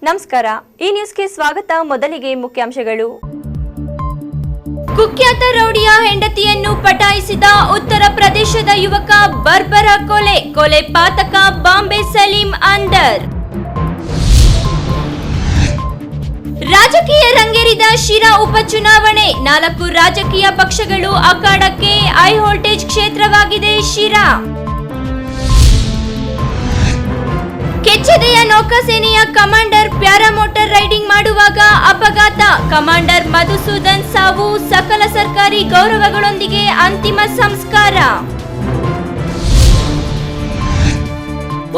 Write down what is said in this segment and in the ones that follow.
ನಮಸ್ಕಾರ, ಈ ನ್ಯೂಸ್ಗೆ ಸ್ವಾಗತ. ಮೊದಲಿಗೆ ಮುಖ್ಯಾಂಶಗಳು. ಕುಖ್ಯಾತ ರೌಡಿಯ ಹೆಂಡತಿಯನ್ನು ಪಟಾಯಿಸಿದ ಉತ್ತರ ಪ್ರದೇಶದ ಯುವಕ ಬರ್ಬರ ಕೊಲೆ ಪಾತಕ ಬಾಂಬೆ ಸಲೀಂ ಅಂದರ್. ರಾಜಕೀಯ ರಂಗೇರಿದ ಶಿರಾ ಉಪಚುನಾವಣೆ, 4 ರಾಜಕೀಯ ಪಕ್ಷಗಳು ಅಖಾಡಕ್ಕೆ. ಹೈ ವೋಲ್ಟೇಜ್ ಕ್ಷೇತ್ರವಾಗಿದೆ ಶಿರಾ. ಕೆಚ್ಚೆದೆಯ ನೌಕಾಸೇನೆಯ ಕಮಾಂಡರ್ ಪ್ಯಾರಾಮೋಟರ್ ರೈಡಿಂಗ್ ಮಾಡುವಾಗ ಅಪಘಾತ, ಕಮಾಂಡರ್ ಮಧುಸೂದನ್ ಸಾವು. ಸಕಲ ಸರ್ಕಾರಿ ಗೌರವಗಳೊಂದಿಗೆ ಅಂತಿಮ ಸಂಸ್ಕಾರ.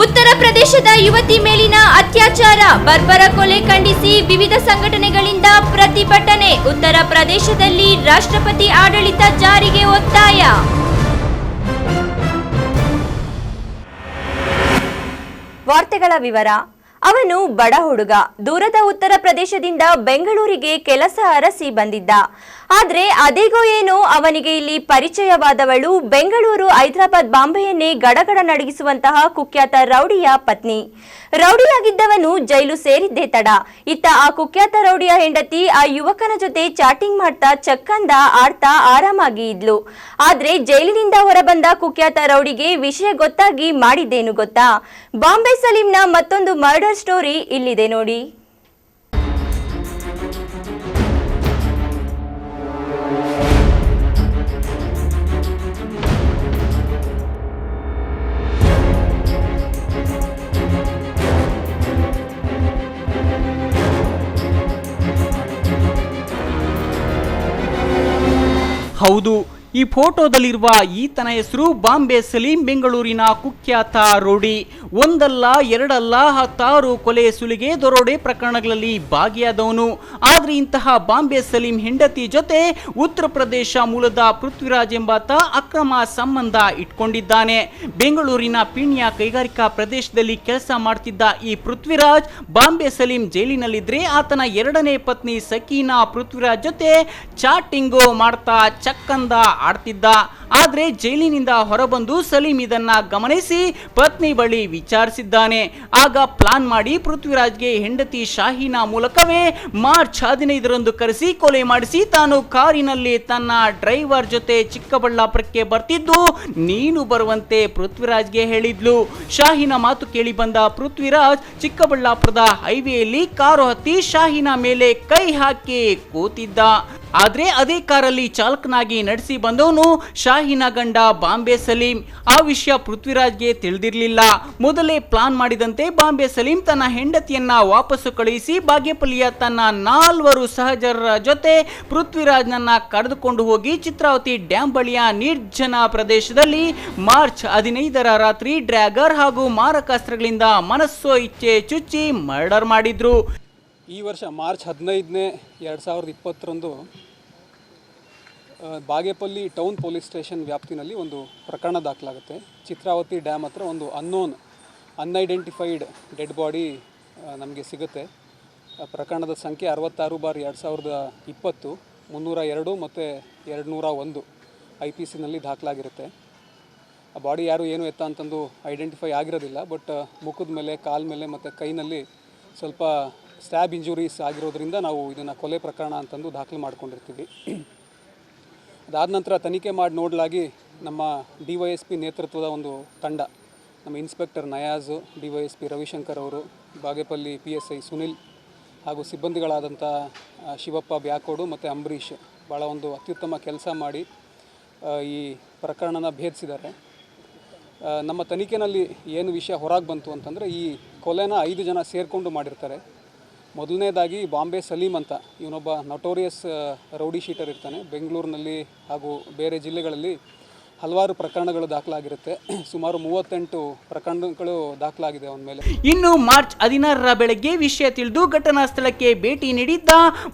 ಉತ್ತರ ಪ್ರದೇಶದ ಯುವತಿ ಮೇಲಿನ ಅತ್ಯಾಚಾರ, ಬರ್ಬರ ಕೊಲೆ ಖಂಡಿಸಿ ವಿವಿಧ ಸಂಘಟನೆಗಳಿಂದ ಪ್ರತಿಭಟನೆ. ಉತ್ತರ ಪ್ರದೇಶದಲ್ಲಿ ರಾಷ್ಟ್ರಪತಿ ಆಡಳಿತ ಜಾರಿಗೆ ಒತ್ತಾಯ. ವಾರ್ತೆಗಳ ವಿವರ. ಅವನು ಬಡ ಹುಡುಗ, ದೂರದ ಉತ್ತರ ಪ್ರದೇಶದಿಂದ ಬೆಂಗಳೂರಿಗೆ ಕೆಲಸ ಅರಸಿ ಬಂದಿದ್ದ. ಆದ್ರೆ ಅದೇಗೋ ಏನೋ ಅವನಿಗೆ ಇಲ್ಲಿ ಪರಿಚಯವಾದವಳು ಬೆಂಗಳೂರು, ಹೈದರಾಬಾದ್, ಬಾಂಬೆಯನ್ನೇ ಗಡಗಡ ನಡಗಿಸುವಂತಹ ಕುಖ್ಯಾತ ರೌಡಿಯ ಪತ್ನಿ. ರೌಡಿಯಾಗಿದ್ದವನು ಜೈಲು ಸೇರಿದ್ದೇ ತಡ. ಇತ್ತ ಆ ಕುಖ್ಯಾತ ರೌಡಿಯ ಹೆಂಡತಿ ಆ ಯುವಕನ ಜೊತೆ ಚಾಟಿಂಗ್ ಮಾಡ್ತಾ ಚಕ್ಕಂದ ಆಡ್ತಾ ಆರಾಮಾಗಿ ಇದ್ಲು. ಆದ್ರೆ ಜೈಲಿನಿಂದ ಹೊರಬಂದ ಕುಖ್ಯಾತ ರೌಡಿಗೆ ವಿಷಯ ಗೊತ್ತಾಗಿ ಮಾಡಿದ್ದೇನು ಗೊತ್ತಾ? ಬಾಂಬೆ ಸಲೀಂನ ಮತ್ತೊಂದು ಮರ್ಡರ್ ಸ್ಟೋರಿ ಇಲ್ಲಿದೆ ನೋಡಿ. ಹೌದು, ಈ ಫೋಟೋದಲ್ಲಿರುವ ಈತನ ಹೆಸರು ಬಾಂಬೆ ಸಲೀಂ, ಬೆಂಗಳೂರಿನ ಕುಖ್ಯಾತ ರೌಡಿ. ಒಂದಲ್ಲ ಎರಡಲ್ಲ 16 ಕೊಲೆ, ಸುಲಿಗೆ, ದರೋಡೆ ಪ್ರಕರಣಗಳಲ್ಲಿ ಭಾಗಿಯಾದವನು. ಆದ್ರೆ ಇಂತಹ ಬಾಂಬೆ ಸಲೀಂ ಹೆಂಡತಿ ಜೊತೆ ಉತ್ತರ ಪ್ರದೇಶ ಮೂಲದ ಪೃಥ್ವಿರಾಜ್ ಎಂಬಾತ ಅಕ್ರಮ ಸಂಬಂಧ ಇಟ್ಕೊಂಡಿದ್ದಾನೆ. ಬೆಂಗಳೂರಿನ ಪೀಣ್ಯ ಕೈಗಾರಿಕಾ ಪ್ರದೇಶದಲ್ಲಿ ಕೆಲಸ ಮಾಡ್ತಿದ್ದ ಈ ಪೃಥ್ವಿರಾಜ್ ಬಾಂಬೆ ಸಲೀಂ ಜೈಲಿನಲ್ಲಿದ್ರೆ ಆತನ 2ನೇ ಪತ್ನಿ ಸಕೀನಾ ಪೃಥ್ವಿರಾಜ್ ಜೊತೆ ಚಾಟಿಂಗು ಮಾಡ್ತಾ ಚಕ್ಕಂದ ಆಡ್ತಿದ್ದ. ಆದ್ರೆ ಜೈಲಿನಿಂದ ಹೊರಬಂದು ಸಲೀಂ ಇದನ್ನ ಗಮನಿಸಿ ಪತ್ನಿ ಬಳಿ ವಿಚಾರಿಸಿದ್ದಾನೆ. ಆಗ ಪ್ಲಾನ್ ಮಾಡಿ ಪೃಥ್ವಿರಾಜ್ಗೆ ಹೆಂಡತಿ ಶಾಹೀನಾ ಮೂಲಕವೇ ಮಾರ್ಚ್ 15ರಂದು ಕರೆಸಿ ಕೊಲೆ ಮಾಡಿಸಿ ತಾನು ಕಾರಿನಲ್ಲಿ ತನ್ನ ಡ್ರೈವರ್ ಜೊತೆ ಚಿಕ್ಕಬಳ್ಳಾಪುರಕ್ಕೆ ಬರ್ತಿದ್ದು ನೀನು ಬರುವಂತೆ ಪೃಥ್ವಿರಾಜ್ಗೆ ಹೇಳಿದ್ಲು. ಶಾಹೀನಾ ಮಾತು ಕೇಳಿ ಬಂದ ಪೃಥ್ವಿರಾಜ್ ಚಿಕ್ಕಬಳ್ಳಾಪುರದ ಹೈವೇಯಲ್ಲಿ ಕಾರು ಹತ್ತಿ ಶಾಹೀನಾ ಮೇಲೆ ಕೈ ಹಾಕಿ ಕೂತಿದ್ದ. ಆದ್ರೆ ಅದೇ ಕಾರಲ್ಲಿ ಚಾಲಕನಾಗಿ ನಡೆಸಿ ಬಂದವನು ಶಾಹೀನಾ ಗಂಡ ಬಾಂಬೆ ಸಲೀಂ. ಆ ವಿಷಯ ಪೃಥ್ವಿರಾಜ್ಗೆ ತಿಳಿದಿರಲಿಲ್ಲ. ಮೊದಲೇ ಪ್ಲಾನ್ ಮಾಡಿದಂತೆ ಬಾಂಬೆ ಸಲೀಂ ತನ್ನ ಹೆಂಡತಿಯನ್ನ ವಾಪಸ್ಸು ಕಳುಹಿಸಿ ಬಾಗೇಪಲ್ಲಿಯ ತನ್ನ 4 ಸಹಚರರ ಜೊತೆ ಪೃಥ್ವಿರಾಜ್ನನ್ನ ಕರೆದುಕೊಂಡು ಹೋಗಿ ಚಿತ್ರಾವತಿ ಡ್ಯಾಂ ಬಳಿಯ ನಿರ್ಜನ ಪ್ರದೇಶದಲ್ಲಿ ಮಾರ್ಚ್ 15ರ ರಾತ್ರಿ ಡ್ರ್ಯಾಗರ್ ಹಾಗೂ ಮಾರಕಾಸ್ತ್ರಗಳಿಂದ ಮನಸ್ಸೋ ಇಚ್ಛೆ ಚುಚ್ಚಿ ಮರ್ಡರ್ ಮಾಡಿದ್ರು. ಈ ವರ್ಷ ಮಾರ್ಚ್ 15ನೇ 2020ರಂದು ಬಾಗೇಪಲ್ಲಿ ಟೌನ್ ಪೊಲೀಸ್ ಸ್ಟೇಷನ್ ವ್ಯಾಪ್ತಿನಲ್ಲಿ ಒಂದು ಪ್ರಕರಣ ದಾಖಲಾಗುತ್ತೆ. ಚಿತ್ರಾವತಿ ಡ್ಯಾಮ್ ಹತ್ರ ಒಂದು ಅನ್ಐಡೆಂಟಿಫೈಡ್ ಡೆಡ್ ಬಾಡಿ ನಮಗೆ ಸಿಗುತ್ತೆ. ಪ್ರಕರಣದ ಸಂಖ್ಯೆ 66/2020, 302 ಮತ್ತು 201 IPCನಲ್ಲಿ ದಾಖಲಾಗಿರುತ್ತೆ. ಆ ಬಾಡಿ ಯಾರು ಏನು ಎತ್ತ ಅಂತಂದು ಐಡೆಂಟಿಫೈ ಆಗಿರೋದಿಲ್ಲ. ಬಟ್ ಮುಖದ ಮೇಲೆ, ಕಾಲ ಮೇಲೆ ಮತ್ತು ಕೈನಲ್ಲಿ ಸ್ವಲ್ಪ ಸ್ಟ್ಯಾಬ್ ಇಂಜುರೀಸ್ ಆಗಿರೋದ್ರಿಂದ ನಾವು ಇದನ್ನು ಕೊಲೆ ಪ್ರಕರಣ ಅಂತಂದು ದಾಖಲು ಮಾಡ್ಕೊಂಡಿರ್ತೀವಿ. ಅದಾದ ನಂತರ ತನಿಖೆ ಮಾಡಿ ನೋಡಲಾಗಿ ನಮ್ಮ DYSP ನೇತೃತ್ವದ ಒಂದು ತಂಡ, ನಮ್ಮ ಇನ್ಸ್ಪೆಕ್ಟರ್ ನಯಾಜು, DYSP ರವಿಶಂಕರ್ ಅವರು, ಬಾಗೇಪಲ್ಲಿ PSI ಸುನಿಲ್ ಹಾಗೂ ಸಿಬ್ಬಂದಿಗಳಾದಂಥ ಶಿವಪ್ಪ ಬ್ಯಾಕೋಡು ಮತ್ತು ಅಂಬರೀಷ್ ಭಾಳ ಒಂದು ಅತ್ಯುತ್ತಮ ಕೆಲಸ ಮಾಡಿ ಈ ಪ್ರಕರಣನ ಭೇದಿಸಿದ್ದಾರೆ. ನಮ್ಮ ತನಿಖೆಯಲ್ಲಿ ಏನು ವಿಷಯ ಹೊರಗೆ ಬಂತು ಅಂತಂದರೆ ಈ ಕೊಲೆನ 5 ಜನ ಸೇರಿಕೊಂಡು ಮಾಡಿರ್ತಾರೆ. ಮೊದಲನೇದಾಗಿ ಬಾಂಬೆ ಸಲೀಂ ಅಂತ ಇವನೊಬ್ಬ ನಟೋರಿಯಸ್ ರೌಡಿ ಶೀಟರ್ ಇರ್ತಾನೆ. ಬೆಂಗಳೂರಿನಲ್ಲಿ ಹಾಗೂ ಬೇರೆ ಜಿಲ್ಲೆಗಳಲ್ಲಿ ಹಲವಾರು ಪ್ರಕರಣಗಳು ದಾಖಲಾಗಿರುತ್ತೆ. ಸುಮಾರು 38 ಪ್ರಕರಣಗಳು ದಾಖಲಾಗಿದೆ ಅವನ ಮೇಲೆ. ಇನ್ನು ಮಾರ್ಚ್ 16ರ ಬೆಳಗ್ಗೆ ವಿಷಯ ತಿಳಿದು ಘಟನಾ ಸ್ಥಳಕ್ಕೆ ಭೇಟಿ ನೀಡಿದ್ದ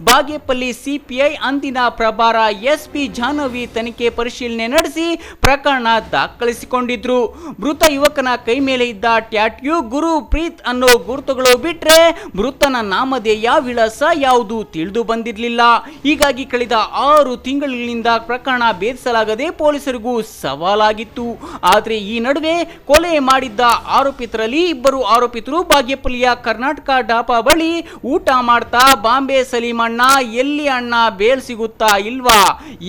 ಬಾಗೇಪಲ್ಲಿ CPI ಅಂದಿನ ಪ್ರಭಾರ SP ಜಾಹ್ನವಿ ತನಿಖೆ ಪರಿಶೀಲನೆ ನಡೆಸಿ ಪ್ರಕರಣ ದಾಖಲಿಸಿಕೊಂಡಿದ್ರು. ಮೃತ ಯುವಕನ ಕೈ ಮೇಲೆ ಇದ್ದ ಟ್ಯಾಟ್ಯೂ ಗುರು ಪ್ರೀತ್ ಅನ್ನೋ ಗುರುತುಗಳು ಬಿಟ್ರೆ ಮೃತನ ನಾಮಧೇಯ ವಿಳಾಸ ಯಾವುದು ತಿಳಿದು ಬಂದಿರಲಿಲ್ಲ. ಹೀಗಾಗಿ ಕಳೆದ 6 ತಿಂಗಳಿನಿಂದ ಪ್ರಕರಣ ಭೇದಿಸಲಾಗದೆ ಪೊಲೀಸರಿಗೂ ಸವಾಲಾಗಿತ್ತು. ಆದರೆ ಈ ನಡುವೆ ಕೊಲೆ ಮಾಡಿದ್ದ ಆರೋಪಿತರಲ್ಲಿ ಇಬ್ಬರು ಆರೋಪಿತರು ಬಾಗೇಪಲ್ಲಿಯ ಕರ್ನಾಟಕ ಡಾಬಾ ಬಳಿ ಊಟ ಮಾಡ್ತಾ ಬಾಂಬೆ ಸಲೀಮಣ್ಣ ಎಲ್ಲಿ ಅಣ್ಣ ಬೇಲ್ ಸಿಗುತ್ತಾ ಇಲ್ವಾ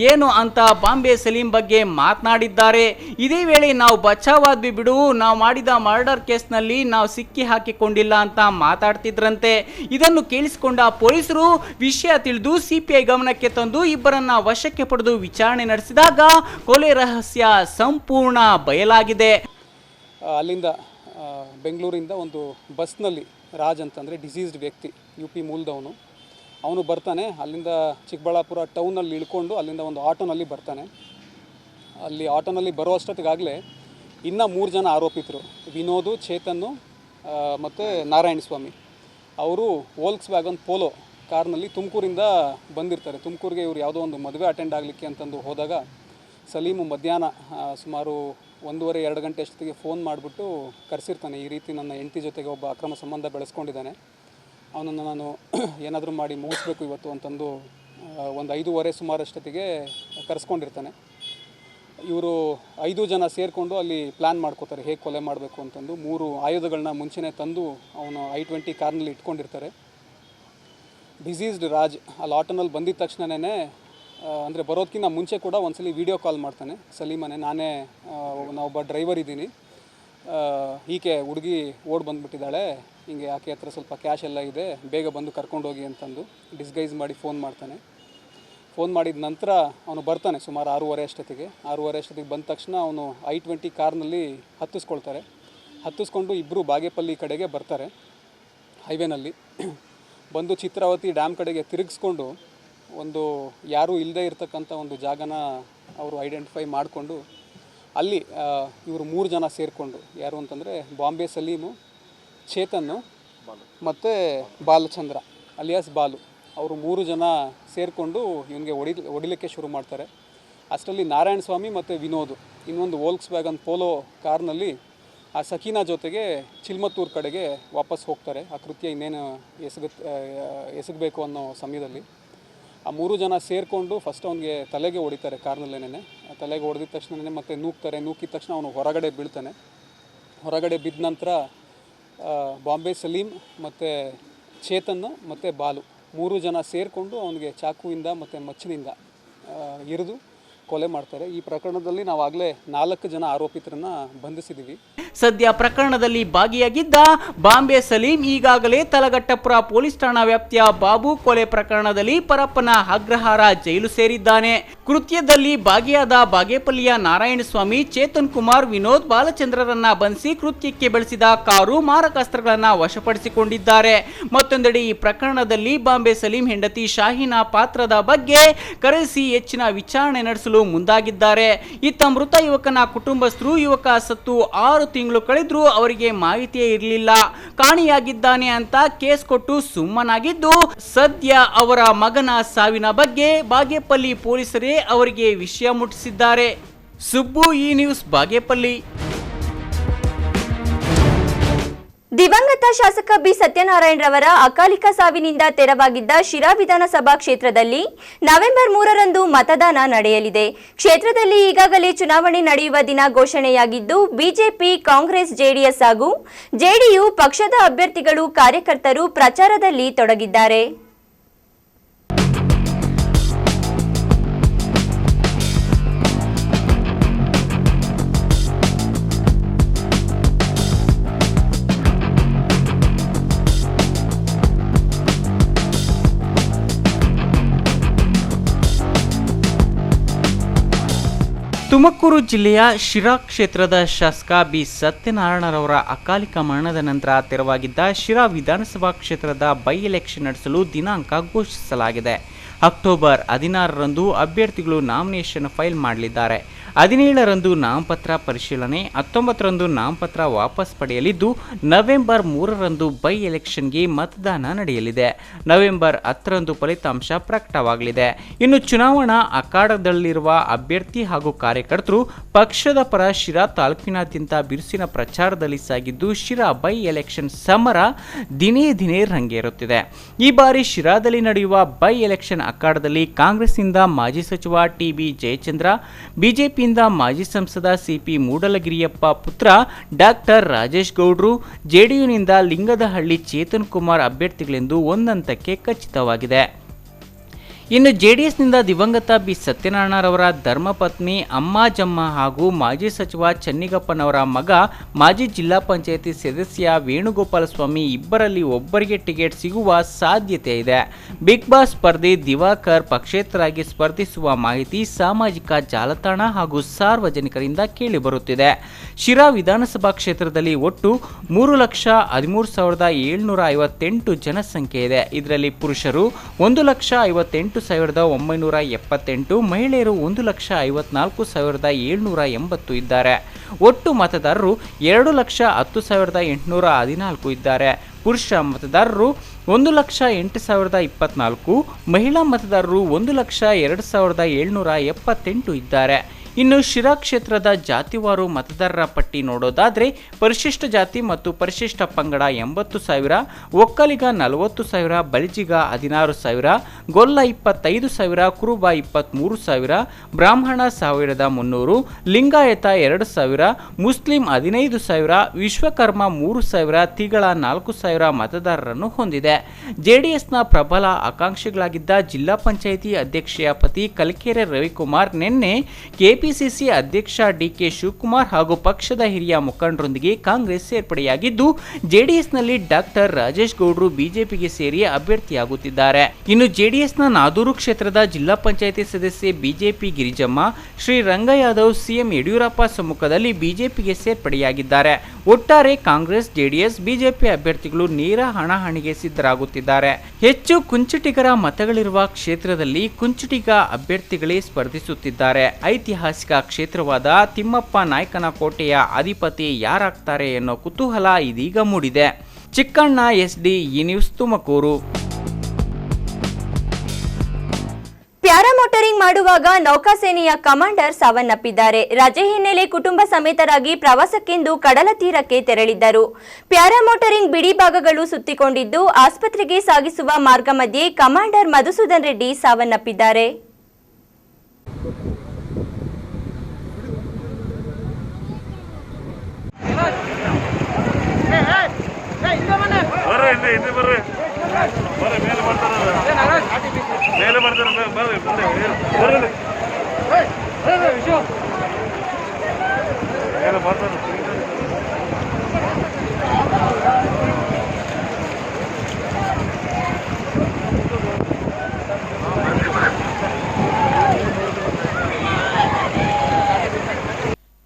ಏನು ಅಂತ ಬಾಂಬೆ ಸಲೀಂ ಬಗ್ಗೆ ಮಾತನಾಡಿದ್ದಾರೆ. ಇದೇ ವೇಳೆ ನಾವು ಬಚಾವಾದ್ವಿ ಬಿಡು, ನಾವು ಮಾಡಿದ ಮರ್ಡರ್ ಕೇಸ್ನಲ್ಲಿ ನಾವು ಸಿಕ್ಕಿ ಹಾಕಿಕೊಂಡಿಲ್ಲ ಅಂತ ಮಾತಾಡ್ತಿದ್ರಂತೆ. ಇದನ್ನು ಕೇಳಿಸಿಕೊಂಡ ಪೊಲೀಸರು ವಿಷಯ ತಿಳಿದು ಸಿಪಿಐ ಗಮನಕ್ಕೆ ತಂದು ಇಬ್ಬರನ್ನ ವಶಕ್ಕೆ ಪಡೆದು ವಿಚಾರಣೆ ನಡೆಸಿದಾಗ ಕೊಲೆ ರಹಸ್ಯ ಸಂಪೂರ್ಣ ಬಯಲಾಗಿದೆ. ಅಲ್ಲಿಂದ ಬೆಂಗಳೂರಿಂದ ಒಂದು ಬಸ್ನಲ್ಲಿ ರಾಜ್ ಅಂತಂದರೆ ಡಿಸೀಸ್ಡ್ ವ್ಯಕ್ತಿ UP ಮೂಲದವನು, ಅವನು ಬರ್ತಾನೆ. ಅಲ್ಲಿಂದ ಚಿಕ್ಕಬಳ್ಳಾಪುರ ಟೌನಲ್ಲಿ ಇಳ್ಕೊಂಡು ಅಲ್ಲಿಂದ ಒಂದು ಆಟೋನಲ್ಲಿ ಬರ್ತಾನೆ. ಅಲ್ಲಿ ಆಟೋನಲ್ಲಿ ಬರೋ ಅಷ್ಟೊತ್ತಿಗಾಗಲೇ ಇನ್ನೂ 3 ಜನ ಆರೋಪಿತರು, ವಿನೋದು, ಚೇತನ್ನು ಮತ್ತು ನಾರಾಯಣ ಸ್ವಾಮಿ, ಅವರು ವೋಲ್ಕ್ಸ್ ವ್ಯಾಗನ್ ಪೋಲೋ ಕಾರ್ನಲ್ಲಿ ತುಮಕೂರಿಂದ ಬಂದಿರ್ತಾರೆ. ತುಮಕೂರಿಗೆ ಇವರು ಯಾವುದೋ ಒಂದು ಮದುವೆ ಅಟೆಂಡ್ ಆಗಲಿಕ್ಕೆ ಅಂತಂದು ಹೋದಾಗ ಸಲೀಮು ಮಧ್ಯಾಹ್ನ ಸುಮಾರು 1:30-2 ಗಂಟೆ ಅಷ್ಟೊತ್ತಿಗೆ ಫೋನ್ ಮಾಡಿಬಿಟ್ಟು ಕರೆಸಿರ್ತಾನೆ. ಈ ರೀತಿ ನನ್ನ ಹೆಂಡತಿ ಜೊತೆಗೆ ಒಬ್ಬ ಅಕ್ರಮ ಸಂಬಂಧ ಬೆಳೆಸ್ಕೊಂಡಿದ್ದಾನೆ, ಅವನನ್ನು ನಾನು ಏನಾದರೂ ಮಾಡಿ ಮುಗಿಸ್ಬೇಕು ಇವತ್ತು ಅಂತಂದು ಒಂದು 5:15 ಸುಮಾರು ಅಷ್ಟೊತ್ತಿಗೆ ಕರೆಸ್ಕೊಂಡಿರ್ತಾನೆ. ಇವರು 5 ಜನ ಸೇರಿಕೊಂಡು ಅಲ್ಲಿ ಪ್ಲ್ಯಾನ್ ಮಾಡ್ಕೋತಾರೆ ಹೇಗೆ ಕೊಲೆ ಮಾಡಬೇಕು ಅಂತಂದು. 3 ಆಯುಧಗಳನ್ನ ಮುಂಚೆನೇ ತಂದು ಅವನು I-20 ಕಾರ್ನಲ್ಲಿ ಇಟ್ಕೊಂಡಿರ್ತಾರೆ. ಡಿಸೀಸ್ಡ್ ರಾಜ್ ಅಲ್ಲಿ ಆಟೋನಲ್ಲಿ ಬಂದಿದ್ದ ತಕ್ಷಣವೇ, ಅಂದರೆ ಬರೋದಕ್ಕಿಂತ ಮುಂಚೆ ಕೂಡ ಒಂದ್ಸಲಿ ವಿಡಿಯೋ ಕಾಲ್ ಮಾಡ್ತಾನೆ ಸಲೀಮನೆ, ನಾನೇ ನಾವೊಬ್ಬ ಡ್ರೈವರ್ ಇದ್ದೀನಿ, ಈಕೆ ಹುಡುಗಿ ಓಡ್ ಬಂದುಬಿಟ್ಟಿದ್ದಾಳೆ, ಹಿಂಗೆ ಆಕೆ ಹತ್ರ ಸ್ವಲ್ಪ ಕ್ಯಾಶ್ ಎಲ್ಲ ಇದೆ, ಬೇಗ ಬಂದು ಕರ್ಕೊಂಡೋಗಿ ಅಂತಂದು ಡಿಸ್ಗೈಸ್ ಮಾಡಿ ಫೋನ್ ಮಾಡ್ತಾನೆ. ಫೋನ್ ಮಾಡಿದ ನಂತರ ಅವನು ಬರ್ತಾನೆ ಸುಮಾರು 6:30 ಅಷ್ಟೊತ್ತಿಗೆ ಬಂದ ತಕ್ಷಣ ಅವನು I-20 ಕಾರ್ನಲ್ಲಿ ಹತ್ತಿಸ್ಕೊಂಡು ಇಬ್ಬರು ಬಾಗೇಪಲ್ಲಿ ಕಡೆಗೆ ಬರ್ತಾರೆ. ಹೈವೇನಲ್ಲಿ ಬಂದು ಚಿತ್ರಾವತಿ ಡ್ಯಾಮ್ ಕಡೆಗೆ ತಿರುಗಿಸ್ಕೊಂಡು ಒಂದು ಯಾರೂ ಇಲ್ಲದೆ ಇರತಕ್ಕಂಥ ಒಂದು ಜಾಗನ ಅವರು ಐಡೆಂಟಿಫೈ ಮಾಡಿಕೊಂಡು ಅಲ್ಲಿ ಇವರು 3 ಜನ ಸೇರಿಕೊಂಡು, ಯಾರು ಅಂತಂದರೆ ಬಾಂಬೆ ಸಲೀಮು, ಚೇತನ್ನು ಮತ್ತು ಬಾಲಚಂದ್ರ ಅಲಿಯಾಸ್ ಬಾಲು, ಅವರು 3 ಜನ ಸೇರಿಕೊಂಡು ಇವನಿಗೆ ಹೊಡಿಲಿಕ್ಕೆ ಶುರು ಮಾಡ್ತಾರೆ. ಅಷ್ಟರಲ್ಲಿ ನಾರಾಯಣ ಸ್ವಾಮಿ ಮತ್ತು ವಿನೋದ್ ಇನ್ನೊಂದು ವೋಲ್ಕ್ಸ್ ವ್ಯಾಗನ್ ಪೋಲೋ ಕಾರ್ನಲ್ಲಿ ಆ ಸಕೀನಾ ಜೊತೆಗೆ ಚಿಲ್ಮತ್ತೂರು ಕಡೆಗೆ ವಾಪಸ್ ಹೋಗ್ತಾರೆ. ಆ ಕೃತ್ಯ ಇನ್ನೇನು ಎಸಗಬೇಕು ಅನ್ನೋ ಸಮಯದಲ್ಲಿ ಆ 3 ಜನ ಸೇರಿಕೊಂಡು ಫಸ್ಟ್ ಅವನಿಗೆ ತಲೆಗೆ ಹೊಡಿತಾರೆ ಕಾರ್ನಲ್ಲೇನೆ. ತಲೆಗೆ ಹೊಡೆದಿದ ತಕ್ಷಣ ಮತ್ತೆ ನೂಕಿದ ತಕ್ಷಣ ಅವನು ಹೊರಗಡೆ ಬೀಳ್ತಾನೆ. ಹೊರಗಡೆ ಬಿದ್ದ ನಂತರ ಬಾಂಬೆ ಸಲೀಂ ಮತ್ತು ಚೇತನ್ ಮತ್ತು ಬಾಲು 3 ಜನ ಸೇರಿಕೊಂಡು ಅವನಿಗೆ ಚಾಕುವಿಂದ ಮತ್ತು ಮಚ್ಚಿನಿಂದ ಇರಿದು ಕೊಲೆ ಮಾಡ್ತಾರೆ. ಈ ಪ್ರಕರಣದಲ್ಲಿ ನಾವಾಗಲೇ 4 ಜನ ಆರೋಪಿತರನ್ನ ಬಂಧಿಸಿದ್ದೀವಿ. ಸದ್ಯ ಪ್ರಕರಣದಲ್ಲಿ ಭಾಗಿಯಾಗಿದ್ದ ಬಾಂಬೆ ಸಲೀಂ ಈಗಾಗಲೇ ತಲಘಟ್ಟಪುರ ಪೊಲೀಸ್ ಠಾಣಾ ವ್ಯಾಪ್ತಿಯ ಬಾಬು ಕೊಲೆ ಪ್ರಕರಣದಲ್ಲಿ ಪರಪ್ಪನ ಅಗ್ರಹಾರ ಜೈಲು ಸೇರಿದ್ದಾನೆ. ಕೃತ್ಯದಲ್ಲಿ ಭಾಗಿಯಾದ ಬಾಗೇಪಲ್ಲಿಯ ನಾರಾಯಣ ಸ್ವಾಮಿ, ಚೇತನ್ ಕುಮಾರ್, ವಿನೋದ್, ಬಾಲಚಂದ್ರರನ್ನ ಬಂಧಿಸಿ ಕೃತ್ಯಕ್ಕೆ ಬಳಸಿದ ಕಾರು, ಮಾರಕಾಸ್ತ್ರಗಳನ್ನ ವಶಪಡಿಸಿಕೊಂಡಿದ್ದಾರೆ. ಮತ್ತೊಂದೆಡೆ ಈ ಪ್ರಕರಣದಲ್ಲಿ ಬಾಂಬೆ ಸಲೀಂ ಹೆಂಡತಿ ಶಾಹಿನಾ ಪಾತ್ರದ ಬಗ್ಗೆ ಕರೆಸಿ ಹೆಚ್ಚಿನ ವಿಚಾರಣೆ ನಡೆಸಲು ಮುಂದಾಗಿದ್ದಾರೆ. ಇತ್ತ ಮೃತ ಯುವಕನ ಕುಟುಂಬಸ್ಥರು ಯುವಕ ಸತ್ತು 6 ತಿಂಗಳು ಕಳೆದ್ರೂ ಅವರಿಗೆ ಮಾಹಿತಿಯೇ ಇರಲಿಲ್ಲ, ಕಾಣೆಯಾಗಿದ್ದಾನೆ ಅಂತ ಕೇಸ್ ಕೊಟ್ಟು ಸುಮ್ಮನಾಗಿದ್ದು, ಸದ್ಯ ಅವರ ಮಗನ ಸಾವಿನ ಬಗ್ಗೆ ಬಾಗೇಪಲ್ಲಿ ಪೊಲೀಸರೇ ಅವರಿಗೆ ವಿಷಯ ಮುಟ್ಟಿಸಿದ್ದಾರೆ. ಸುಬ್ಬು, ಈ ನ್ಯೂಸ್, ಬಾಗೇಪಲ್ಲಿ. ದಿವಂಗತ ಶಾಸಕ ಬಿ ಸತ್ಯನಾರಾಯಣ ರವರ ಅಕಾಲಿಕ ಸಾವಿನಿಂದ ತೆರವಾಗಿದ್ದ ಶಿರಾ ವಿಧಾನಸಭಾ ಕ್ಷೇತ್ರದಲ್ಲಿ ನವೆಂಬರ್ 3ರಂದು ಮತದಾನ ನಡೆಯಲಿದೆ. ಕ್ಷೇತ್ರದಲ್ಲಿ ಈಗಾಗಲೇ ಚುನಾವಣೆ ನಡೆಯುವ ದಿನ ಘೋಷಣೆಯಾಗಿದ್ದು, ಬಿಜೆಪಿ, ಕಾಂಗ್ರೆಸ್, ಜೆಡಿಎಸ್ ಹಾಗೂ ಜೆಡಿಯು ಪಕ್ಷದ ಅಭ್ಯರ್ಥಿಗಳು, ಕಾರ್ಯಕರ್ತರು ಪ್ರಚಾರದಲ್ಲಿ ತೊಡಗಿದ್ದಾರೆ. ತುಮಕೂರು ಜಿಲ್ಲೆಯ ಶಿರಾ ಕ್ಷೇತ್ರದ ಶಾಸಕ ಬಿ ಸತ್ಯನಾರಾಯಣರವರ ಅಕಾಲಿಕ ಮರಣದ ನಂತರ ತೆರವಾಗಿದ್ದ ಶಿರಾ ವಿಧಾನಸಭಾ ಕ್ಷೇತ್ರದ ಬೈ ಎಲೆಕ್ಷನ್ ನಡೆಸಲು ದಿನಾಂಕ ಘೋಷಿಸಲಾಗಿದೆ. ಅಕ್ಟೋಬರ್ 16ರಂದು ಅಭ್ಯರ್ಥಿಗಳು ನಾಮಿನೇಷನ್ ಫೈಲ್ ಮಾಡಲಿದ್ದಾರೆ. 17ರಂದು ನಾಮಪತ್ರ ಪರಿಶೀಲನೆ, 19ರಂದು ನಾಮಪತ್ರ ವಾಪಸ್ ಪಡೆಯಲಿದ್ದು, ನವೆಂಬರ್ 3ರಂದು ಬೈ ಎಲೆಕ್ಷನ್ಗೆ ಮತದಾನ ನಡೆಯಲಿದೆ. ನವೆಂಬರ್ 10ರಂದು ಫಲಿತಾಂಶ ಪ್ರಕಟವಾಗಲಿದೆ. ಇನ್ನು ಚುನಾವಣಾ ಅಖಾಡದಲ್ಲಿರುವ ಅಭ್ಯರ್ಥಿ ಹಾಗೂ ಕಾರ್ಯಕರ್ತರು ಪಕ್ಷದ ಪರ ಶಿರಾ ತಾಲೂಕಿನಾದ್ಯಂತ ಬಿರುಸಿನ ಪ್ರಚಾರದಲ್ಲಿ ಸಾಗಿದ್ದು, ಶಿರಾ ಬೈ ಎಲೆಕ್ಷನ್ ಸಮರ ದಿನೇ ದಿನೇ ರಂಗೇರುತ್ತಿದೆ. ಈ ಬಾರಿ ಶಿರಾದಲ್ಲಿ ನಡೆಯುವ ಬೈ ಎಲೆಕ್ಷನ್ ಅಖಾಡದಲ್ಲಿ ಕಾಂಗ್ರೆಸ್ನಿಂದ ಮಾಜಿ ಸಚಿವ ಟಿ.ಬಿ. ಜಯಚಂದ್ರ, ಬಿಜೆಪಿ ಬಿಜೆಪಿಯಿಂದ ಮಾಜಿ ಸಂಸದ ಸಿಪಿ ಮೂಡಲಗಿರಿಯಪ್ಪ ಪುತ್ರ ಡಾಕ್ಟರ್ ರಾಜೇಶ್ ಗೌಡ್ರು, ಜೆಡಿಯುನಿಂದ ಲಿಂಗದಹಳ್ಳಿ ಚೇತನ್ ಕುಮಾರ್ ಅಭ್ಯರ್ಥಿಗಳೆಂದು ಒಂದಂತಕ್ಕೆ ಖಚಿತವಾಗಿದೆ. ಇನ್ನು ಜೆಡಿಎಸ್ನಿಂದ ದಿವಂಗತ ಬಿ ಸತ್ಯನಾರಾಯಣರವರ ಧರ್ಮಪತ್ನಿ ಅಮ್ಮಾಜಮ್ಮ ಹಾಗೂ ಮಾಜಿ ಸಚಿವ ಚನ್ನಿಗಪ್ಪನವರ ಮಗ ಮಾಜಿ ಜಿಲ್ಲಾ ಪಂಚಾಯಿತಿ ಸದಸ್ಯ ವೇಣುಗೋಪಾಲ ಸ್ವಾಮಿ ಇಬ್ಬರಲ್ಲಿ ಒಬ್ಬರಿಗೆ ಟಿಕೆಟ್ ಸಿಗುವ ಸಾಧ್ಯತೆ ಇದೆ. ಬಿಗ್ ಬಾಸ್ ಸ್ಪರ್ಧಿ ದಿವಾಕರ್ ಪಕ್ಷೇತರಾಗಿ ಸ್ಪರ್ಧಿಸುವ ಮಾಹಿತಿ ಸಾಮಾಜಿಕ ಜಾಲತಾಣ ಹಾಗೂ ಸಾರ್ವಜನಿಕರಿಂದ ಕೇಳಿಬರುತ್ತಿದೆ. ಶಿರಾ ವಿಧಾನಸಭಾ ಕ್ಷೇತ್ರದಲ್ಲಿ ಒಟ್ಟು 3,13,758 ಜನಸಂಖ್ಯೆ ಇದೆ. ಇದರಲ್ಲಿ ಪುರುಷರು 1,58,978, ಮಹಿಳೆಯರು 1,54,780 ಇದ್ದಾರೆ. ಒಟ್ಟು ಮತದಾರರು 2,10,814 ಇದ್ದಾರೆ. ಪುರುಷ ಮತದಾರರು 1,08,024, ಮಹಿಳಾ ಮತದಾರರು 1,02,778 ಇದ್ದಾರೆ. ಇನ್ನು ಶಿರಾ ಕ್ಷೇತ್ರದ ಜಾತಿವಾರು ಮತದಾರರ ಪಟ್ಟಿ ನೋಡೋದಾದರೆ ಪರಿಶಿಷ್ಟ ಜಾತಿ ಮತ್ತು ಪರಿಶಿಷ್ಟ ಪಂಗಡ 80,000, ಒಕ್ಕಲಿಗ 40,000, ಬಲಿಜಿಗ 16,000, ಗೊಲ್ಲ 25,000, ಕುರುಬ 23,000, ಬ್ರಾಹ್ಮಣ 1,300, ಲಿಂಗಾಯತ 2,000, ಮುಸ್ಲಿಂ 15,000, ವಿಶ್ವಕರ್ಮ 3,000, ತಿಗಳ 4,000 ಮತದಾರರನ್ನು ಹೊಂದಿದೆ. ಜೆಡಿಎಸ್ನ ಪ್ರಬಲ ಆಕಾಂಕ್ಷಿಗಳಾಗಿದ್ದ ಜಿಲ್ಲಾ ಪಂಚಾಯಿತಿ ಅಧ್ಯಕ್ಷೆಯ ಪತಿ ಕಲ್ಕೆರೆ ರವಿಕುಮಾರ್ ನಿನ್ನೆ ಕೆಪಿಸಿಸಿ ಅಧ್ಯಕ್ಷ ಡಿಕೆ ಶಿವಕುಮಾರ್ ಹಾಗೂ ಪಕ್ಷದ ಹಿರಿಯ ಮುಖಂಡರೊಂದಿಗೆ ಕಾಂಗ್ರೆಸ್ ಸೇರ್ಪಡೆಯಾಗಿದ್ದು ಜೆಡಿಎಸ್ನಲ್ಲಿ ಡಾಕ್ಟರ್ ರಾಜೇಶ್ ಗೌಡ್ರು ಬಿಜೆಪಿಗೆ ಸೇರಿ ಅಭ್ಯರ್ಥಿಯಾಗುತ್ತಿದ್ದಾರೆ. ಇನ್ನು ಜೆಡಿಎಸ್ನ ನಾದೂರು ಕ್ಷೇತ್ರದ ಜಿಲ್ಲಾ ಪಂಚಾಯಿತಿ ಸದಸ್ಯೆ ಬಿಜೆಪಿ ಗಿರಿಜಮ್ಮ ಶ್ರೀರಂಗ ಯಾದವ್ ಸಿಎಂ ಯಡಿಯೂರಪ್ಪ ಸಮ್ಮುಖದಲ್ಲಿ ಬಿಜೆಪಿಗೆ ಸೇರ್ಪಡೆಯಾಗಿದ್ದಾರೆ. ಒಟ್ಟಾರೆ ಕಾಂಗ್ರೆಸ್, ಜೆಡಿಎಸ್, ಬಿಜೆಪಿ ಅಭ್ಯರ್ಥಿಗಳು ನೇರ ಹಣಾಹಣಿಗೆ ಸಿದ್ಧರಾಗುತ್ತಿದ್ದಾರೆ. ಹೆಚ್ಚು ಕುಂಚಿಟಿಗರ ಮತಗಳಿರುವ ಕ್ಷೇತ್ರದಲ್ಲಿ ಕುಂಚಿಟಿಗ ಅಭ್ಯರ್ಥಿಗಳೇ ಸ್ಪರ್ಧಿಸುತ್ತಿದ್ದಾರೆ. ಐತಿಹಾಸಿಕ ಕ್ಷೇತ್ರವಾದ ತಿಮ್ಮಪ್ಪ ನಾಯಕನ ಕೋಟೆಯ ಅಧಿಪತಿ ಯಾರಾಗ್ತಾರೆ ಎನ್ನೋ ಕುತೂಹಲ ಇದೀಗ ಮೂಡಿದೆ. ಚಿಕ್ಕಣ್ಣ SD, ಈ ನ್ಯೂಸ್, ತುಮಕೂರು. ಪ್ಯಾರಾಮೋಟರಿಂಗ್ ಮಾಡುವಾಗ ನೌಕಾಸೇನೆಯ ಕಮಾಂಡರ್ ಸಾವನ್ನಪ್ಪಿದ್ದಾರೆ. ರಜೆ ಹಿನ್ನೆಲೆ ಕುಟುಂಬ ಸಮೇತರಾಗಿ ಪ್ರವಾಸಕ್ಕೆಂದು ಕಡಲ ತೀರಕ್ಕೆ ತೆರಳಿದ್ದರು. ಪ್ಯಾರಾಮೋಟರಿಂಗ್ ಬಿಡಿ ಭಾಗಗಳು ಸುತ್ತಿಕೊಂಡಿದ್ದು ಆಸ್ಪತ್ರೆಗೆ ಸಾಗಿಸುವ ಮಾರ್ಗ ಮಧ್ಯೆ ಕಮಾಂಡರ್ ಮಧುಸೂದನ್ ರೆಡ್ಡಿ ಸಾವನ್ನಪ್ಪಿದ್ದಾರೆ.